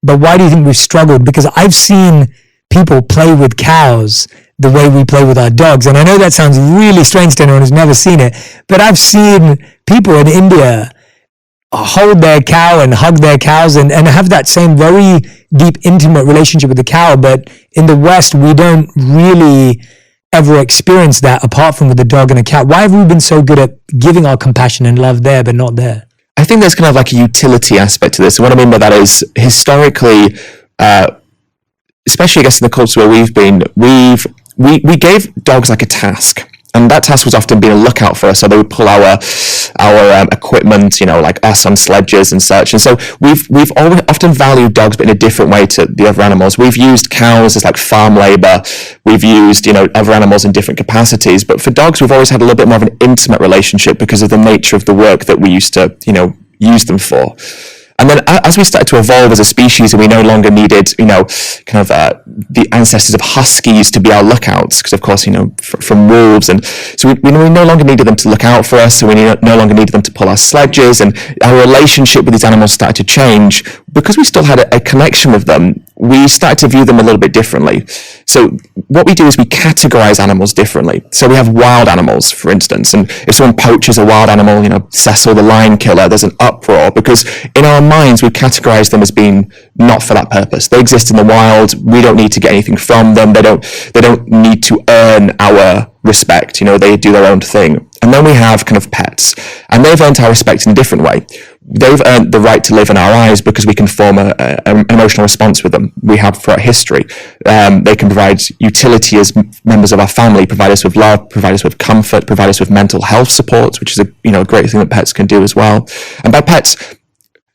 But why do you think we've struggled? Because I've seen people play with cows the way we play with our dogs. And I know that sounds really strange to anyone who's never seen it, but I've seen people in India hold their cow and hug their cows and have that same very deep, intimate relationship with the cow. But in the West, we don't really ever experience that apart from with a dog and a cat. Why have we been so good at giving our compassion and love there, but not there? I think there's kind of like a utility aspect to this. And what I mean by that is historically, especially I guess in the culture where we've been, we gave dogs like a task. And that task was often being a lookout for us. So they would pull our equipment, like us on sledges and such. And so we've always often valued dogs, but in a different way to the other animals. We've used cows as like farm labor. We've used, other animals in different capacities. But for dogs, we've always had a little bit more of an intimate relationship because of the nature of the work that we used to, use them for. And then as we started to evolve as a species and we no longer needed, the ancestors of huskies to be our lookouts, because of course, from wolves. And so we no longer needed them to look out for us. So we no longer needed them to pull our sledges, and our relationship with these animals started to change. Because we still had a connection with them, we started to view them a little bit differently. So what we do is we categorize animals differently. So we have wild animals, for instance, and if someone poaches a wild animal, Cecil the lion killer, there's an uproar because in our minds we categorize them as being not for that purpose. They exist in the wild. We don't need to get anything from them. They don't need to earn our respect. They do their own thing. And then we have kind of pets, and they've earned our respect in a different way. They've earned the right to live in our eyes because we can form an emotional response with them. We have throughout history. They can provide utility as members of our family, provide us with love, provide us with comfort, provide us with mental health support, which is a great thing that pets can do as well. And by pets,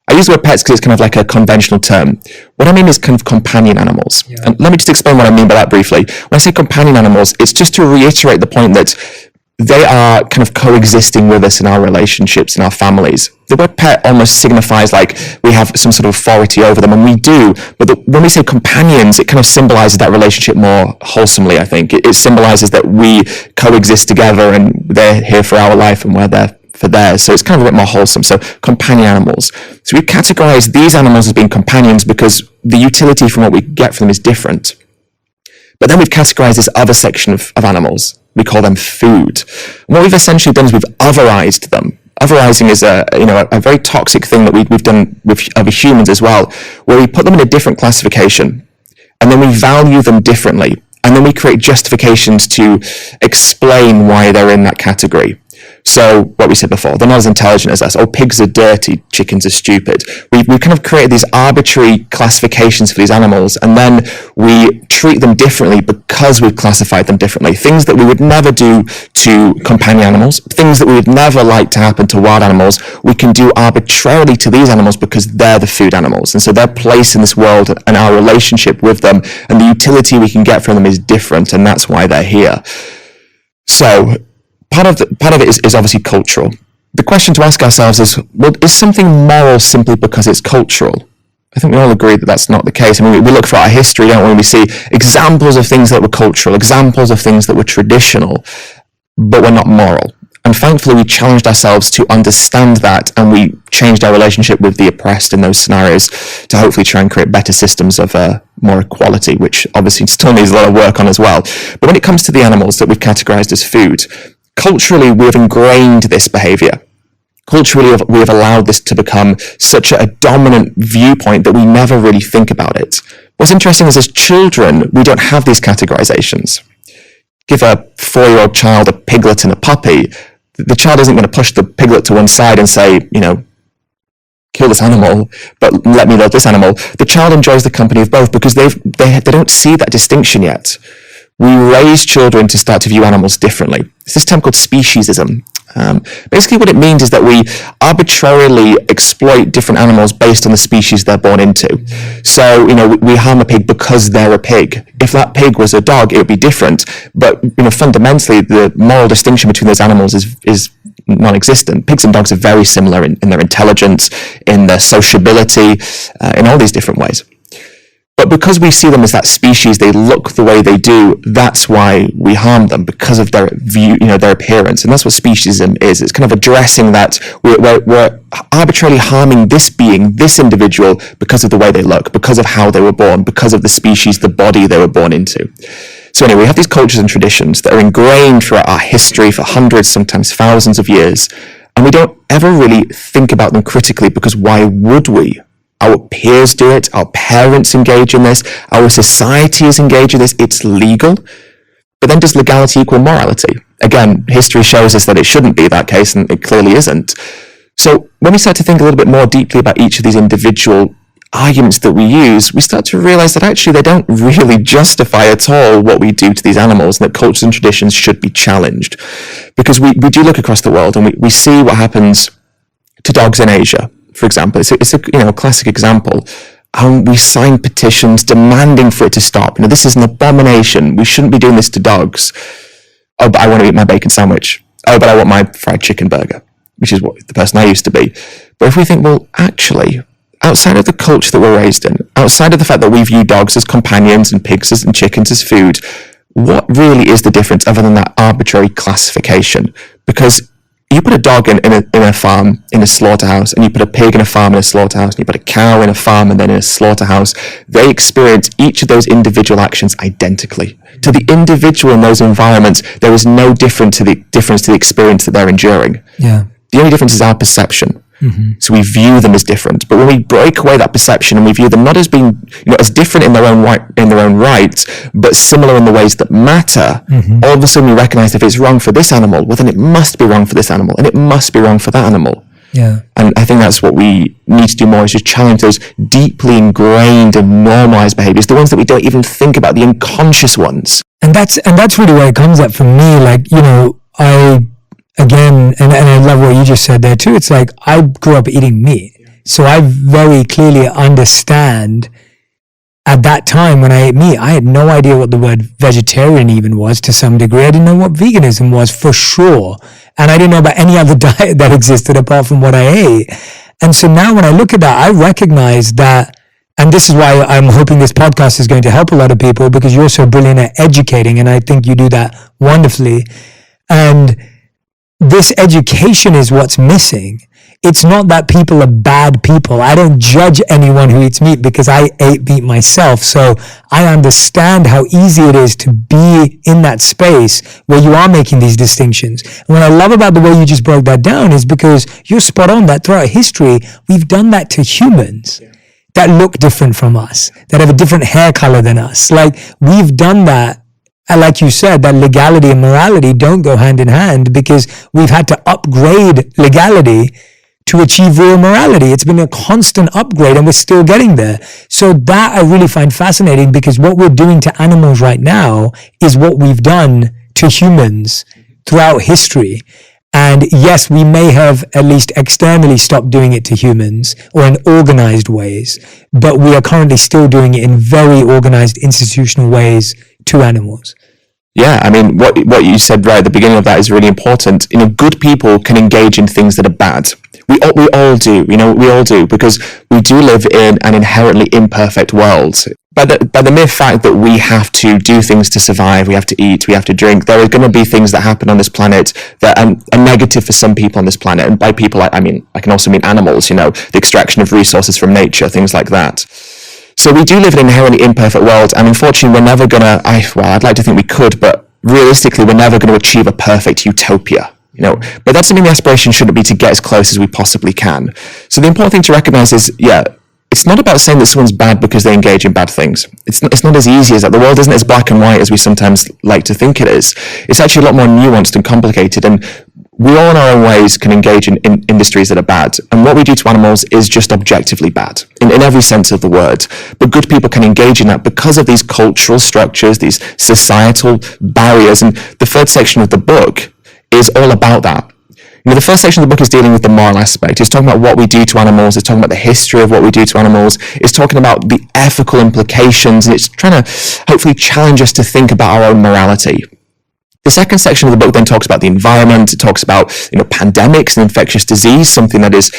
I use the word pets because it's kind of like a conventional term. What I mean is kind of companion animals. Yeah. And let me just explain what I mean by that briefly. When I say companion animals, it's just to reiterate the point that they are kind of coexisting with us in our relationships, in our families. The word pet almost signifies like we have some sort of authority over them, and we do. But when we say companions, it kind of symbolizes that relationship more wholesomely, I think. It symbolizes that we coexist together and they're here for our life and we're there for theirs. So it's kind of a bit more wholesome. So companion animals. So we categorize these animals as being companions because the utility from what we get from them is different. But then we've categorized this other section of animals. We call them food. And what we've essentially done is we've otherized them. Otherizing is a very toxic thing that we've done with other humans as well, where we put them in a different classification, and then we value them differently, and then we create justifications to explain why they're in that category. So what we said before, they're not as intelligent as us. Oh, pigs are dirty, chickens are stupid. We kind of created these arbitrary classifications for these animals, and then we treat them differently because we've classified them differently. Things that we would never do to companion animals, things that we would never like to happen to wild animals, we can do arbitrarily to these animals because they're the food animals. And so their place in this world and our relationship with them and the utility we can get from them is different, and that's why they're here. So part of it is obviously cultural. The question to ask ourselves is, well, is something moral simply because it's cultural? I think we all agree that that's not the case. I mean, we look throughout our history, don't we? And we see examples of things that were cultural, examples of things that were traditional, but were not moral. And thankfully, we challenged ourselves to understand that, and we changed our relationship with the oppressed in those scenarios to hopefully try and create better systems of more equality, which obviously still needs a lot of work on as well. But when it comes to the animals that we've categorized as food, culturally, we have ingrained this behavior. Culturally, we have allowed this to become such a dominant viewpoint that we never really think about it. What's interesting is as children, we don't have these categorizations. Give a 4-year-old child a piglet and a puppy, the child isn't going to push the piglet to one side and say, kill this animal, but let me love this animal. The child enjoys the company of both because they don't see that distinction yet. We raise children to start to view animals differently. It's this term called speciesism. Basically what it means is that we arbitrarily exploit different animals based on the species they're born into. So, we harm a pig because they're a pig. If that pig was a dog, it would be different. But, fundamentally, the moral distinction between those animals is non-existent. Pigs and dogs are very similar in their intelligence, in their sociability, in all these different ways. But because we see them as that species, they look the way they do, that's why we harm them, because of their view, their appearance. And that's what speciesism is. It's kind of addressing that we're arbitrarily harming this being, this individual, because of the way they look, because of how they were born, because of the species, the body they were born into. So anyway, we have these cultures and traditions that are ingrained throughout our history for hundreds, sometimes thousands of years, and we don't ever really think about them critically, because why would we? Our peers do it, our parents engage in this, our society is engaged in this, it's legal. But then does legality equal morality? Again, history shows us that it shouldn't be that case, and it clearly isn't. So when we start to think a little bit more deeply about each of these individual arguments that we use, we start to realize that actually they don't really justify at all what we do to these animals, and that cultures and traditions should be challenged. Because we do look across the world, and we see what happens to dogs in Asia. For example, it's a classic example. We sign petitions demanding for it to stop. This is an abomination. We shouldn't be doing this to dogs. Oh, but I want to eat my bacon sandwich. Oh, but I want my fried chicken burger, which is what the person I used to be. But if we think, well, actually, outside of the culture that we're raised in, outside of the fact that we view dogs as companions and pigs and chickens as food, what really is the difference other than that arbitrary classification? Because you put a dog in a farm, in a slaughterhouse, and you put a pig in a farm, in a slaughterhouse, and you put a cow in a farm and then in a slaughterhouse, they experience each of those individual actions identically. To the individual in those environments, there is no difference to the experience that they're enduring. Yeah. The only difference is our perception. Mm-hmm. So we view them as different. But when we break away that perception and we view them not as being, as different in their own right, but similar in the ways that matter, all of a sudden we recognize if it's wrong for this animal, well then it must be wrong for this animal, and it must be wrong for that animal. Yeah. And I think that's what we need to do more, is just challenge those deeply ingrained and normalized behaviors, the ones that we don't even think about, the unconscious ones. And that's really where it comes at for me. Again, and I love what you just said there too. It's like, I grew up eating meat. So I very clearly understand at that time when I ate meat, I had no idea what the word vegetarian even was to some degree. I didn't know what veganism was for sure. And I didn't know about any other diet that existed apart from what I ate. And so now when I look at that, I recognize that, and this is why I'm hoping this podcast is going to help a lot of people, because you're so brilliant at educating, and I think you do that wonderfully. And this education is what's missing. It's not that people are bad people. I don't judge anyone who eats meat because I ate meat myself. So I understand how easy it is to be in that space where you are making these distinctions. And what I love about the way you just broke that down is because you're spot on that throughout history, we've done that to humans that look different from us, that have a different hair color than us. Like, we've done that. And like you said, that legality and morality don't go hand in hand, because we've had to upgrade legality to achieve real morality. It's been a constant upgrade and we're still getting there. So that I really find fascinating, because what we're doing to animals right now is what we've done to humans throughout history. And yes, we may have at least externally stopped doing it to humans, or in organized ways, but we are currently still doing it in very organized institutional ways to animals. Yeah, I mean, what you said right at the beginning of that is really important. Good people can engage in things that are bad. We all do, we all do, because we do live in an inherently imperfect world. By the mere fact that we have to do things to survive, we have to eat, we have to drink, there are going to be things that happen on this planet that are negative for some people on this planet. And by people, I can also mean animals, the extraction of resources from nature, things like that. So we do live in an inherently imperfect world, and unfortunately we're never going to, I'd like to think we could, but realistically we're never going to achieve a perfect utopia. But that doesn't mean the aspiration shouldn't be to get as close as we possibly can. So the important thing to recognize is, it's not about saying that someone's bad because they engage in bad things. It's not as easy as that. The world isn't as black and white as we sometimes like to think it is. It's actually a lot more nuanced and complicated, and we all in our own ways can engage in industries that are bad. And what we do to animals is just objectively bad in every sense of the word. But good people can engage in that because of these cultural structures, these societal barriers. And the third section of the book is all about that. The first section of the book is dealing with the moral aspect. It's talking about what we do to animals. It's talking about the history of what we do to animals. It's talking about the ethical implications. And it's trying to hopefully challenge us to think about our own morality. The second section of the book then talks about the environment. It talks about, pandemics and infectious disease, something that is,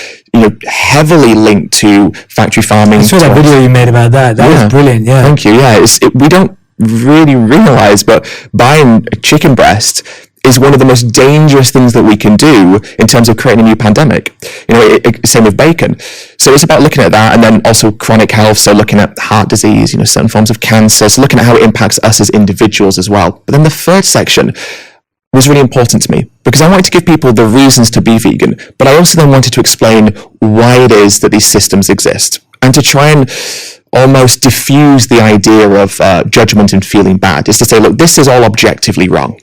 heavily linked to factory farming. I saw that video you made about that. That was brilliant. Yeah. Thank you. Yeah. We don't really realize, but buying a chicken breast is one of the most dangerous things that we can do in terms of creating a new pandemic. Same with bacon. So it's about looking at that, and then also chronic health. So looking at heart disease, certain forms of cancer. So looking at how it impacts us as individuals as well. But then the third section was really important to me because I wanted to give people the reasons to be vegan, but I also then wanted to explain why it is that these systems exist and to try and almost diffuse the idea of judgment and feeling bad. Is to say, look, this is all objectively wrong.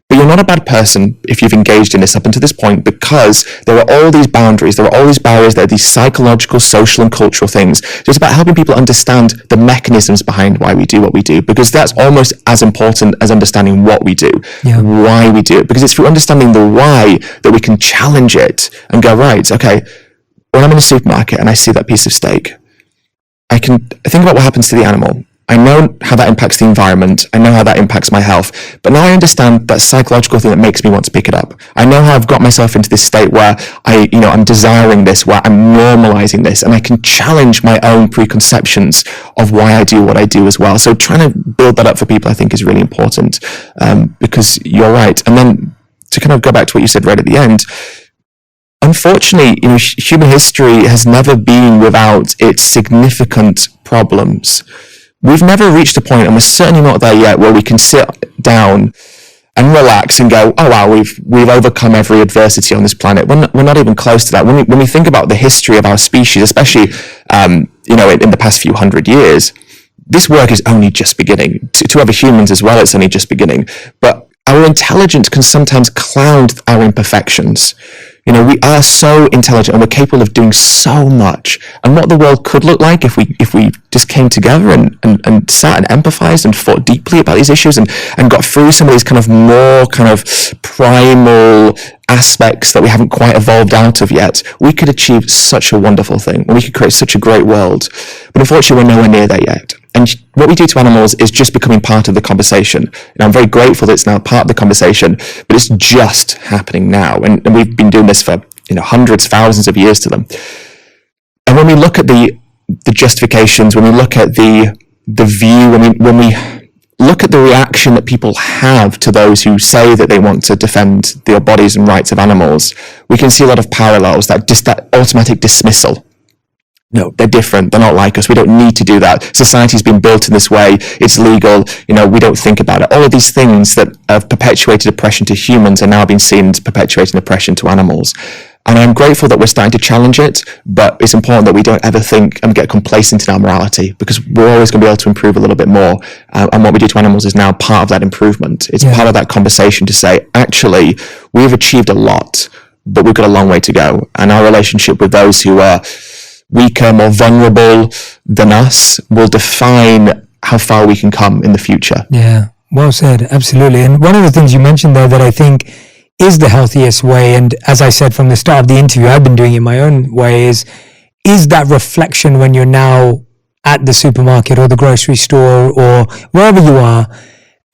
But you're not a bad person if you've engaged in this up until this point, because there are all these boundaries, there are all these barriers, there are these psychological, social and cultural things. So it's about helping people understand the mechanisms behind why we do what we do, because that's almost as important as understanding what we do, why we do it. Because it's through understanding the why that we can challenge it and go, right, okay, when I'm in a supermarket and I see that piece of steak, I can think about what happens to the animal. I know how that impacts the environment. I know how that impacts my health. But now I understand that psychological thing that makes me want to pick it up. I know how I've got myself into this state where I'm desiring this, where I'm normalizing this, and I can challenge my own preconceptions of why I do what I do as well. So trying to build that up for people, I think, is really important, because you're right. And then to kind of go back to what you said right at the end, unfortunately, human history has never been without its significant problems. We've never reached a point, and we're certainly not there yet, where we can sit down and relax and go, oh wow, we've overcome every adversity on this planet. We're not even close to that. When we think about the history of our species, especially in the past few hundred years, this work is only just beginning. To other humans as well, it's only just beginning. But our intelligence can sometimes cloud our imperfections. We are so intelligent and we're capable of doing so much. And what the world could look like if we just came together and sat and empathized and thought deeply about these issues and got through some of these kind of more kind of primal aspects that we haven't quite evolved out of yet, we could achieve such a wonderful thing and we could create such a great world. But unfortunately, we're nowhere near there yet. And what we do to animals is just becoming part of the conversation. And I'm very grateful that it's now part of the conversation, but it's just happening now. And we've been doing this for hundreds, thousands of years to them. And when we look at the justifications, when we look at the view, when we look at the reaction that people have to those who say that they want to defend the bodies and rights of animals, we can see a lot of parallels, that automatic dismissal. No, they're different. They're not like us. We don't need to do that. Society's been built in this way. It's legal. We don't think about it. All of these things that have perpetuated oppression to humans are now being seen as perpetuating oppression to animals. And I'm grateful that we're starting to challenge it, but it's important that we don't ever think and get complacent in our morality, because we're always going to be able to improve a little bit more. And what we do to animals is now part of that improvement. It's part of that conversation to say, actually, we've achieved a lot, but we've got a long way to go. And our relationship with those who are weaker, more vulnerable than us will define how far we can come in the future. Yeah, well said. Absolutely. And one of the things you mentioned there that I think is the healthiest way, and as I said from the start of the interview, I've been doing it my own way, is that reflection when you're now at the supermarket or the grocery store or wherever you are,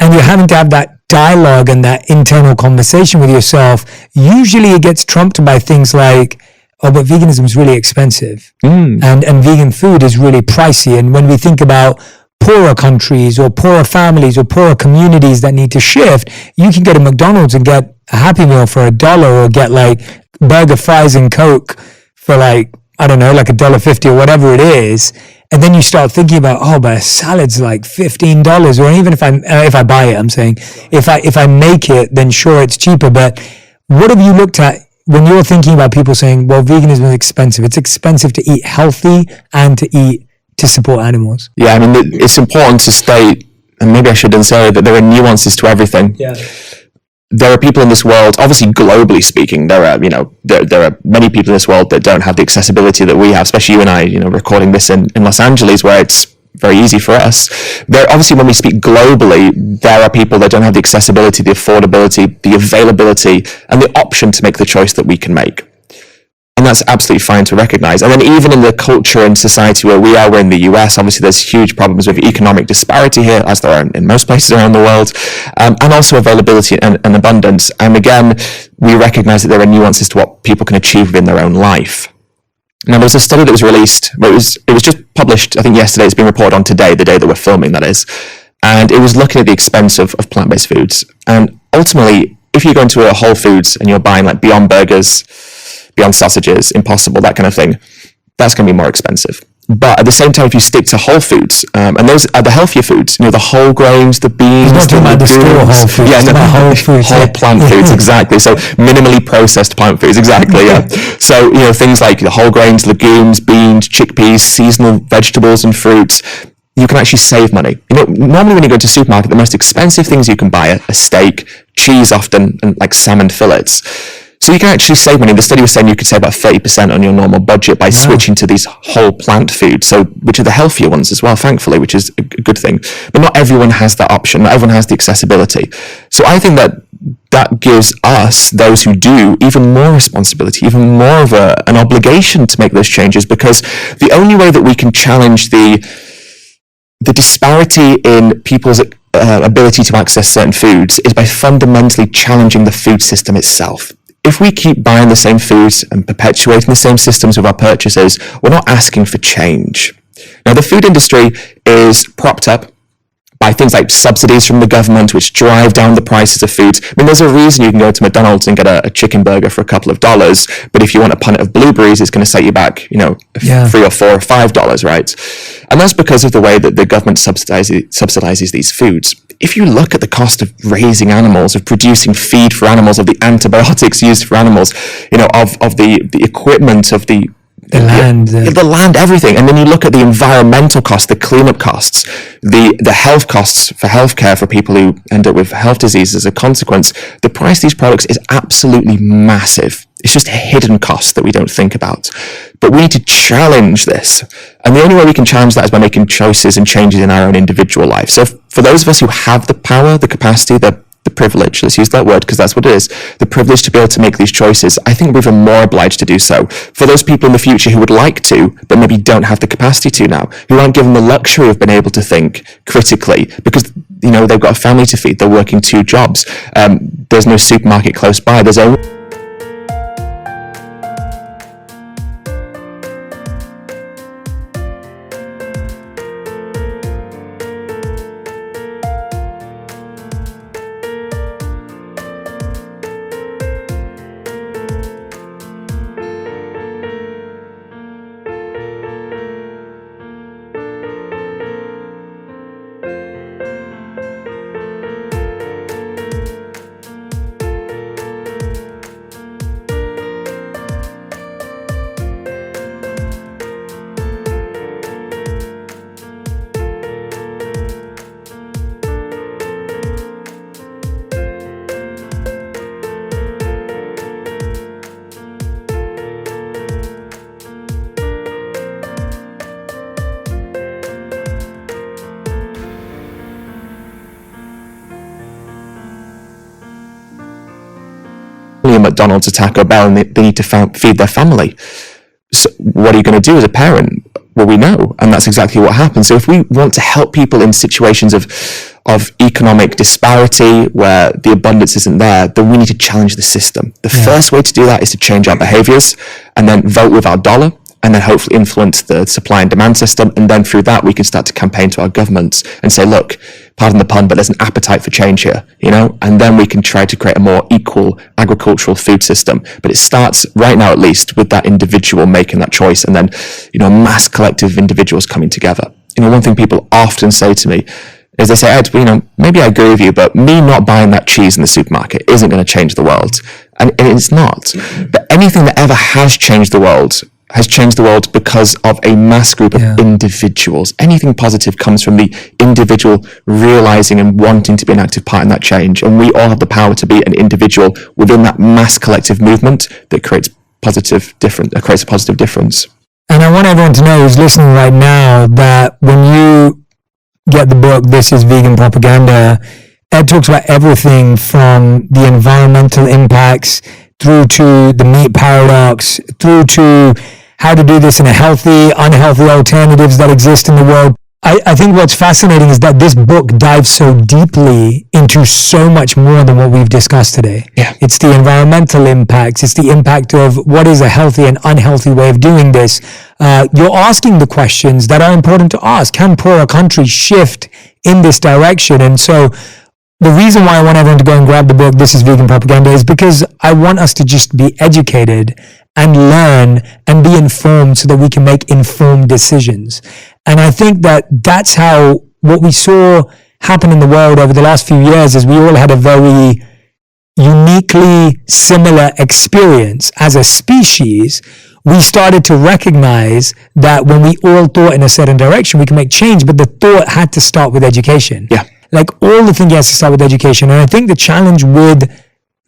and you're having to have that dialogue and that internal conversation with yourself. Usually it gets trumped by things like, oh, but veganism is really expensive and vegan food is really pricey. And when we think about poorer countries or poorer families or poorer communities that need to shift, you can get a McDonald's and get a Happy Meal for $1 or get like burger, fries and Coke for like, I don't know, like $1.50 or whatever it is. And then you start thinking about, oh, but a salad's like $15, or even if I buy it, I'm saying if I make it, then sure, it's cheaper. But what have you looked at when you're thinking about people saying, well, veganism is expensive? It's expensive to eat healthy and to support animals. Yeah, I mean, it's important to state, and maybe I should say that there are nuances to everything. Yeah. there are people in this world, obviously globally speaking, there are many people in this world that don't have the accessibility that we have, especially you and I, recording this in Los Angeles, where it's very easy for us. There, obviously, when we speak globally, there are people that don't have the accessibility, the affordability, the availability, and the option to make the choice that we can make. And that's absolutely fine to recognize. And then even in the culture and society where we are, we're in the US, obviously there's huge problems with economic disparity here, as there are in most places around the world, and also availability and abundance. And again, we recognize that there are nuances to what people can achieve within their own life. Now, there was a study that was released, it was just published, I think yesterday, it's been reported on today, the day that we're filming, that is, and it was looking at the expense of plant-based foods. And ultimately, if you go into a Whole Foods and you're buying like Beyond Burgers, Beyond Sausages, Impossible, that kind of thing, that's going to be more expensive. But at the same time, if you stick to whole foods, and those are the healthier foods, the whole grains, the beans, not talking about the store whole foods, whole foods, whole plant foods, exactly. So minimally processed plant foods, exactly. Yeah. So things like the whole grains, legumes, beans, chickpeas, seasonal vegetables and fruits. You can actually save money. Normally when you go to a supermarket, the most expensive things you can buy are a steak, cheese often, and like salmon fillets. So you can actually save money. The study was saying you could save about 30% on your normal budget by switching to these whole plant foods, which are the healthier ones as well, thankfully, which is a good thing. But not everyone has that option. Not everyone has the accessibility. So I think that gives us, those who do, even more responsibility, even more of an obligation to make those changes, because the only way that we can challenge the disparity in people's ability to access certain foods is by fundamentally challenging the food system itself. If we keep buying the same foods and perpetuating the same systems with our purchases, we're not asking for change. Now, the food industry is propped up by things like subsidies from the government, which drive down the prices of foods. I mean, there's a reason you can go to McDonald's and get a chicken burger for a couple of dollars, but if you want a punnet of blueberries, it's going to set you back, $3 or $4 or $5, right? And that's because of the way that the government subsidizes these foods. If you look at the cost of raising animals, of producing feed for animals, of the antibiotics used for animals, of the equipment, of the land, everything. And then you look at the environmental costs, the cleanup costs, the health costs for healthcare for people who end up with health diseases as a consequence. The price of these products is absolutely massive. It's just a hidden cost that we don't think about. But we need to challenge this. And the only way we can challenge that is by making choices and changes in our own individual life. So for those of us who have the power, the capacity, the privilege, let's use that word because that's what it is, the privilege to be able to make these choices, I think we're even more obliged to do so. For those people in the future who would like to, but maybe don't have the capacity to now, who aren't given the luxury of being able to think critically because, they've got a family to feed, they're working 2 jobs, there's no supermarket close by, there's only a McDonald's, a Taco Bell, and they need to feed their family. So what are you going to do as a parent? Well, we know, and that's exactly what happens. So if we want to help people in situations of economic disparity where the abundance isn't there, then we need to challenge the system. The first way to do that is to change our behaviors and then vote with our dollar and then hopefully influence the supply and demand system. And then through that, we can start to campaign to our governments and say, look, pardon the pun, but there's an appetite for change here, and then we can try to create a more equal agricultural food system. But it starts right now, at least, with that individual making that choice and then, a mass collective of individuals coming together. One thing people often say to me is they say, Ed, maybe I agree with you, but me not buying that cheese in the supermarket isn't going to change the world. And it's not. But anything that ever has changed the world has changed the world because of a mass group of individuals. Anything positive comes from the individual realizing and wanting to be an active part in that change. And we all have the power to be an individual within that mass collective movement that creates a positive difference. And I want everyone to know who's listening right now that when you get the book, This is Vegan Propaganda, Ed talks about everything from the environmental impacts through to the meat paradox, through to how to do this in a healthy, unhealthy alternatives that exist in the world. I think what's fascinating is that this book dives so deeply into so much more than what we've discussed today. Yeah. It's the environmental impacts. It's the impact of what is a healthy and unhealthy way of doing this. You're asking the questions that are important to ask. Can poorer countries shift in this direction? And so the reason why I want everyone to go and grab the book, This is Vegan Propaganda, is because I want us to just be educated and learn and be informed so that we can make informed decisions. And I think that that's how what we saw happen in the world over the last few years is we all had a very uniquely similar experience as a species. We started to recognize that when we all thought in a certain direction, we can make change, but the thought had to start with education. Yeah. Like all the thing has to start with education. And I think the challenge with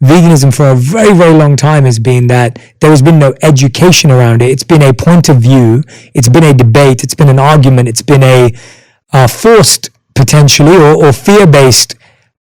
veganism for a very, very long time has been that there has been no education around it. It's been a point of view. It's been a debate. It's been an argument. It's been a forced potentially or fear-based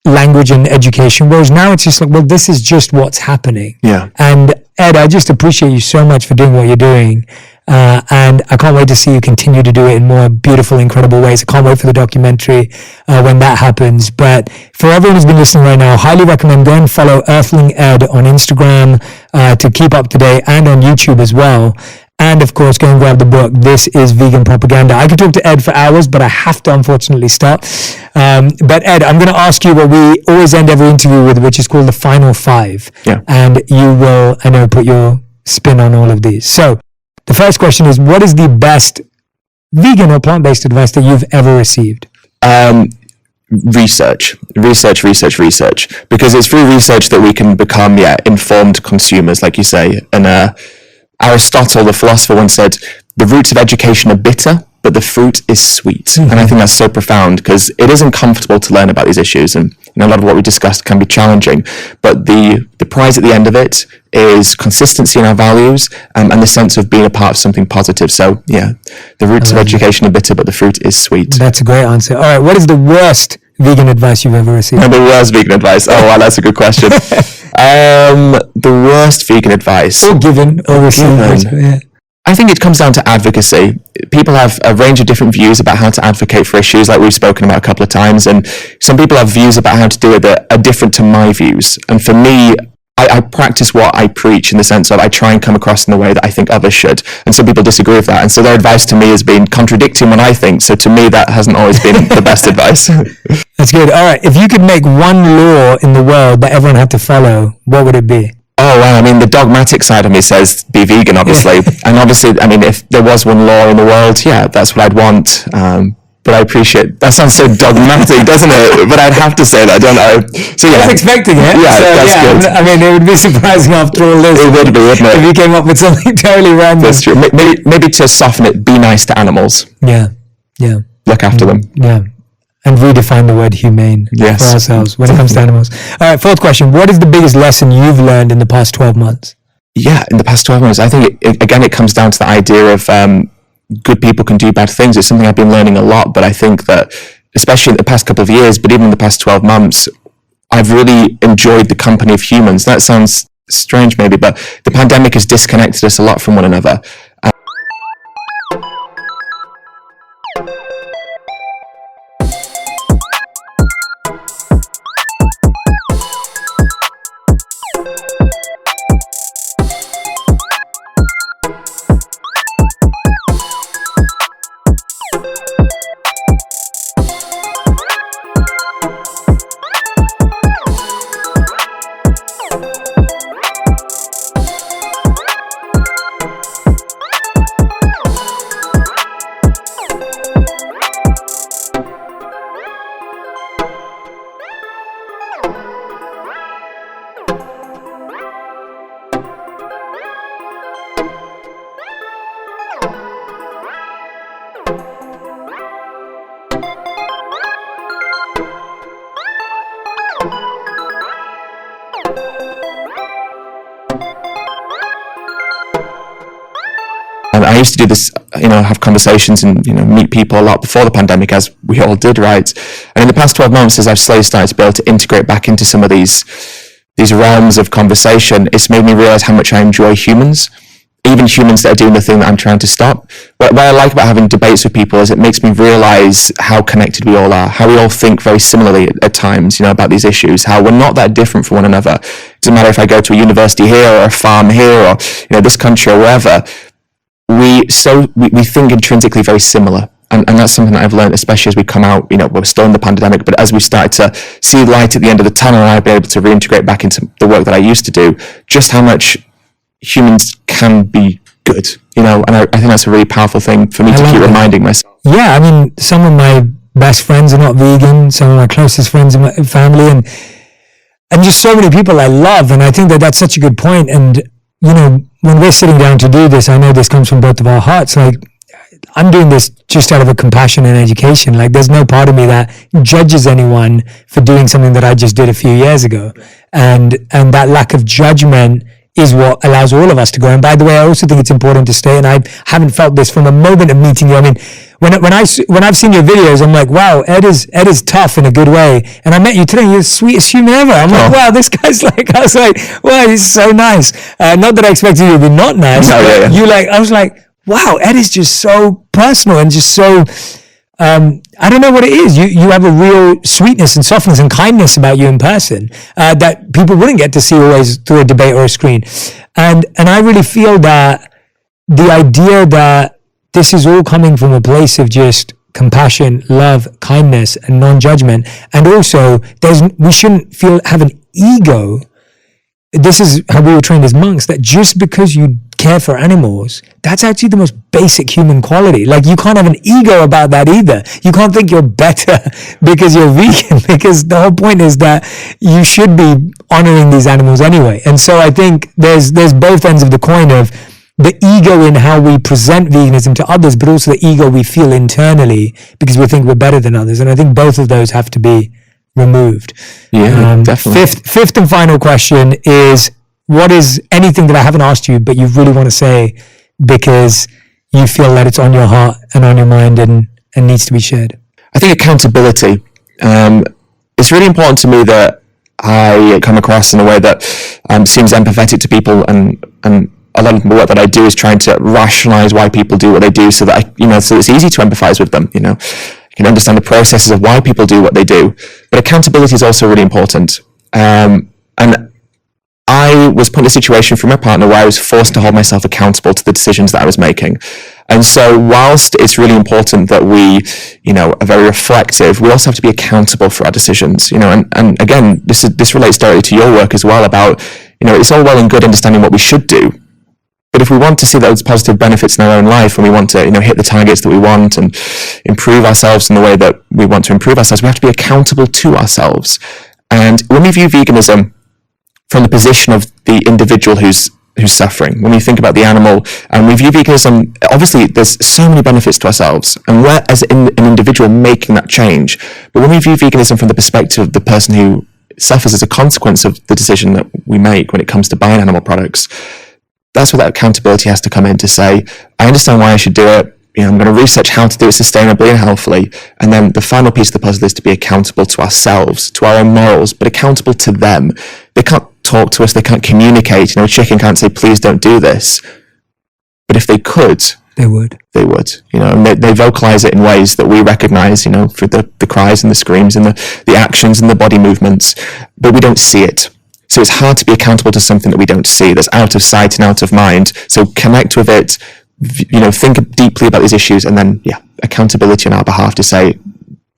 language and education. Whereas now it's just like, well, this is just what's happening. Yeah. And Ed, I just appreciate you so much for doing what you're doing. And I can't wait to see you continue to do it in more beautiful, incredible ways. I can't wait for the documentary when that happens. But for everyone who's been listening right now, highly recommend go and follow Earthling Ed on Instagram to keep up to date and on YouTube as well. And of course, go and grab the book, This is Vegan Propaganda. I could talk to Ed for hours, but I have to unfortunately stop. But Ed, I'm going to ask you what we always end every interview with, which is called the Final Five. Yeah. And you will, I know, put your spin on all of these. So the first question is, what is the best vegan or plant-based advice that you've ever received? Research. Because it's through research that we can become, informed consumers, like you say. And Aristotle, the philosopher, once said, the roots of education are bitter, but the fruit is sweet. Mm-hmm. And I think that's so profound because it isn't comfortable to learn about these issues. And a lot of what we discussed can be challenging. But the prize at the end of it is consistency in our values and the sense of being a part of something positive. So, the roots of education are bitter, but the fruit is sweet. That's a great answer. All right, what is the worst vegan advice you've ever received? The worst vegan advice? Oh, wow, that's a good question. The worst vegan advice. Or given, or received. Yeah. I think it comes down to advocacy. People have a range of different views about how to advocate for issues, like we've spoken about a couple of times, and some people have views about how to do it that are different to my views. And for me, I practice what I preach in the sense of I try and come across in the way that I think others should. And some people disagree with that. And so their advice to me has been contradicting what I think. So to me, that hasn't always been the best advice. That's good. All right. If you could make one law in the world that everyone had to follow, what would it be? Oh, well, I mean, the dogmatic side of me says be vegan, obviously. And obviously, I mean, if there was one law in the world, that's what I'd want. But I appreciate, that sounds so dogmatic, doesn't it? But I'd have to say that, don't I? So I was expecting it. Yeah, so, that's good. I mean, it would be surprising after all this. It would be, wouldn't it? If you came up with something totally random. That's true. Maybe to soften it, be nice to animals. Yeah. Look after them. Yeah. And redefine the word humane for ourselves when it comes to animals. All right, fourth question. What is the biggest lesson you've learned in the past 12 months? Yeah, in the past 12 months, I think, it comes down to the idea of good people can do bad things. It's something I've been learning a lot, but I think that, especially in the past couple of years, but even in the past 12 months, I've really enjoyed the company of humans. That sounds strange maybe, but the pandemic has disconnected us a lot from one another. used to do this, have conversations and, meet people a lot before the pandemic, as we all did, right? And in the past 12 months, as I've slowly started to be able to integrate back into some of these realms of conversation, it's made me realize how much I enjoy humans, even humans that are doing the thing that I'm trying to stop. What I like about having debates with people is it makes me realize how connected we all are, how we all think very similarly at times, about these issues, how we're not that different from one another. It doesn't matter if I go to a university here or a farm here or, this country or wherever. We think intrinsically very similar. And that's something that I've learned, especially as we come out, we're still in the pandemic, but as we started to see light at the end of the tunnel and I've been able to reintegrate back into the work that I used to do, just how much humans can be good, and I think that's a really powerful thing for me to keep reminding myself. Yeah, I mean, some of my best friends are not vegan, some of my closest friends in my family, and just so many people I love, and I think that that's such a good point. And, when we're sitting down to do this, I know this comes from both of our hearts, like, I'm doing this just out of a compassion and education. Like, there's no part of me that judges anyone for doing something that I just did a few years ago. And that lack of judgment is what allows all of us to go. And by the way, I also think it's important to stay, and I haven't felt this from the moment of meeting you. I mean, when I've seen your videos, I'm like, wow, Ed is tough in a good way. And I met you today, you're the sweetest human ever. I'm like, wow, this guy's like, I was like, wow, he's so nice. Not that I expected you to be not nice, but I was like, wow, Ed is just so personal and just so, I don't know what it is. You have a real sweetness and softness and kindness about you in person that people wouldn't get to see always through a debate or a screen. And I really feel that the idea that this is all coming from a place of just compassion, love, kindness, and non-judgment. And also, we shouldn't have an ego. This is how we were trained as monks, that just because you care for animals, that's actually the most basic human quality. Like, you can't have an ego about that either. You can't think you're better because you're vegan, because the whole point is that you should be honoring these animals anyway. And so I think there's both ends of the coin of the ego in how we present veganism to others, but also the ego we feel internally because we think we're better than others. And I think both of those have to be removed. Yeah, definitely. Fifth and final question is, what is anything that I haven't asked you, but you really want to say because you feel that it's on your heart and on your mind and needs to be shared? I think accountability. It's really important to me that I come across in a way that seems empathetic to people, and a lot of the work that I do is trying to rationalize why people do what they do, so that so it's easy to empathize with them. You can understand the processes of why people do what they do. But accountability is also really important. And I was put in a situation from my partner where I was forced to hold myself accountable to the decisions that I was making. And so whilst it's really important that we, are very reflective, we also have to be accountable for our decisions, and again, this relates directly to your work as well about, it's all well and good understanding what we should do. But if we want to see those positive benefits in our own life, and we want to, hit the targets that we want and improve ourselves in the way that we want to improve ourselves, we have to be accountable to ourselves. And when we view veganism from the position of the individual who's suffering, when we think about the animal, and we view veganism, obviously there's so many benefits to ourselves, and we're as an individual making that change. But when we view veganism from the perspective of the person who suffers as a consequence of the decision that we make when it comes to buying animal products, that's where that accountability has to come in, to say, I understand why I should do it. I'm going to research how to do it sustainably and healthfully. And then the final piece of the puzzle is to be accountable to ourselves, to our own morals, but accountable to them. They can't talk to us. They can't communicate. A chicken can't say, please don't do this. But if they could, they would. And they vocalize it in ways that we recognize, for the cries and the screams and the actions and the body movements, but we don't see it. So it's hard to be accountable to something that we don't see, that's out of sight and out of mind. So connect with it, think deeply about these issues, and then, accountability on our behalf to say,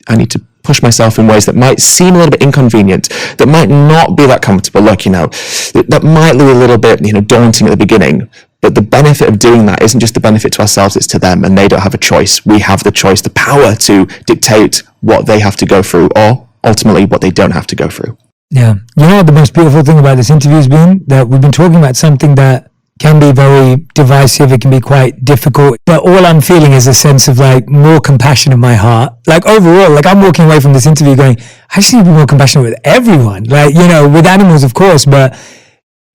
I need to push myself in ways that might seem a little bit inconvenient, that might not be that comfortable. Look, that might look a little bit, daunting at the beginning, but the benefit of doing that isn't just the benefit to ourselves, it's to them, and they don't have a choice. We have the choice, the power to dictate what they have to go through, or ultimately what they don't have to go through. Yeah. What the most beautiful thing about this interview has been? That we've been talking about something that can be very divisive, it can be quite difficult, but all I'm feeling is a sense of more compassion in my heart. Overall, I'm walking away from this interview going, I just need to be more compassionate with everyone. With animals, of course, but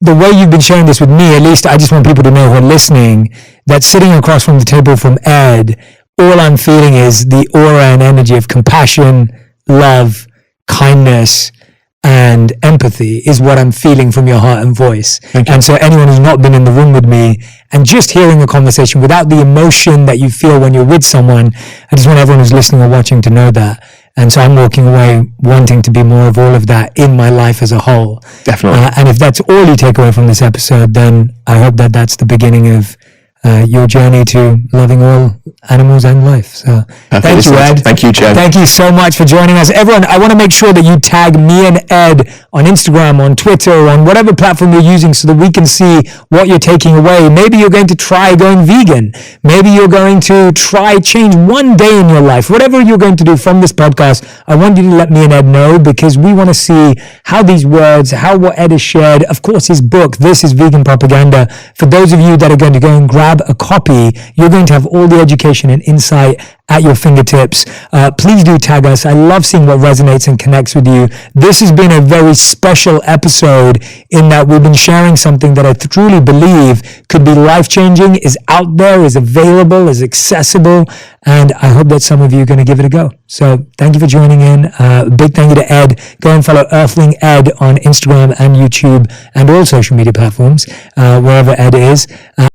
the way you've been sharing this with me, at least I just want people to know who are listening, that sitting across from the table from Ed, all I'm feeling is the aura and energy of compassion, love, kindness, and empathy is what I'm feeling from your heart and voice. And so anyone who's not been in the room with me and just hearing a conversation without the emotion that you feel when you're with someone, I just want everyone who's listening or watching to know that. And so I'm walking away wanting to be more of all of that in my life as a whole. Definitely. And if that's all you take away from this episode, then I hope that that's the beginning of your journey to loving all animals and life. So thank you, Ed. Thank you, Joe. Thank you so much for joining us. Everyone, I want to make sure that you tag me and Ed on Instagram, on Twitter, on whatever platform you're using so that we can see what you're taking away. Maybe you're going to try going vegan. Maybe you're going to try change one day in your life. Whatever you're going to do from this podcast, I want you to let me and Ed know, because we want to see how these words, how what Ed has shared, of course his book, This is Vegan Propaganda. For those of you that are going to go and grab a copy, you're going to have all the education and insight at your fingertips. Please do tag us. I love seeing what resonates and connects with you. This has been a very special episode in that we've been sharing something that I truly believe could be life-changing, is out there, is available, is accessible, and I hope that some of you are going to give it a go. So thank you for joining in. Big thank you to Ed. Go and follow Earthling Ed on Instagram and YouTube and all social media platforms, wherever Ed is.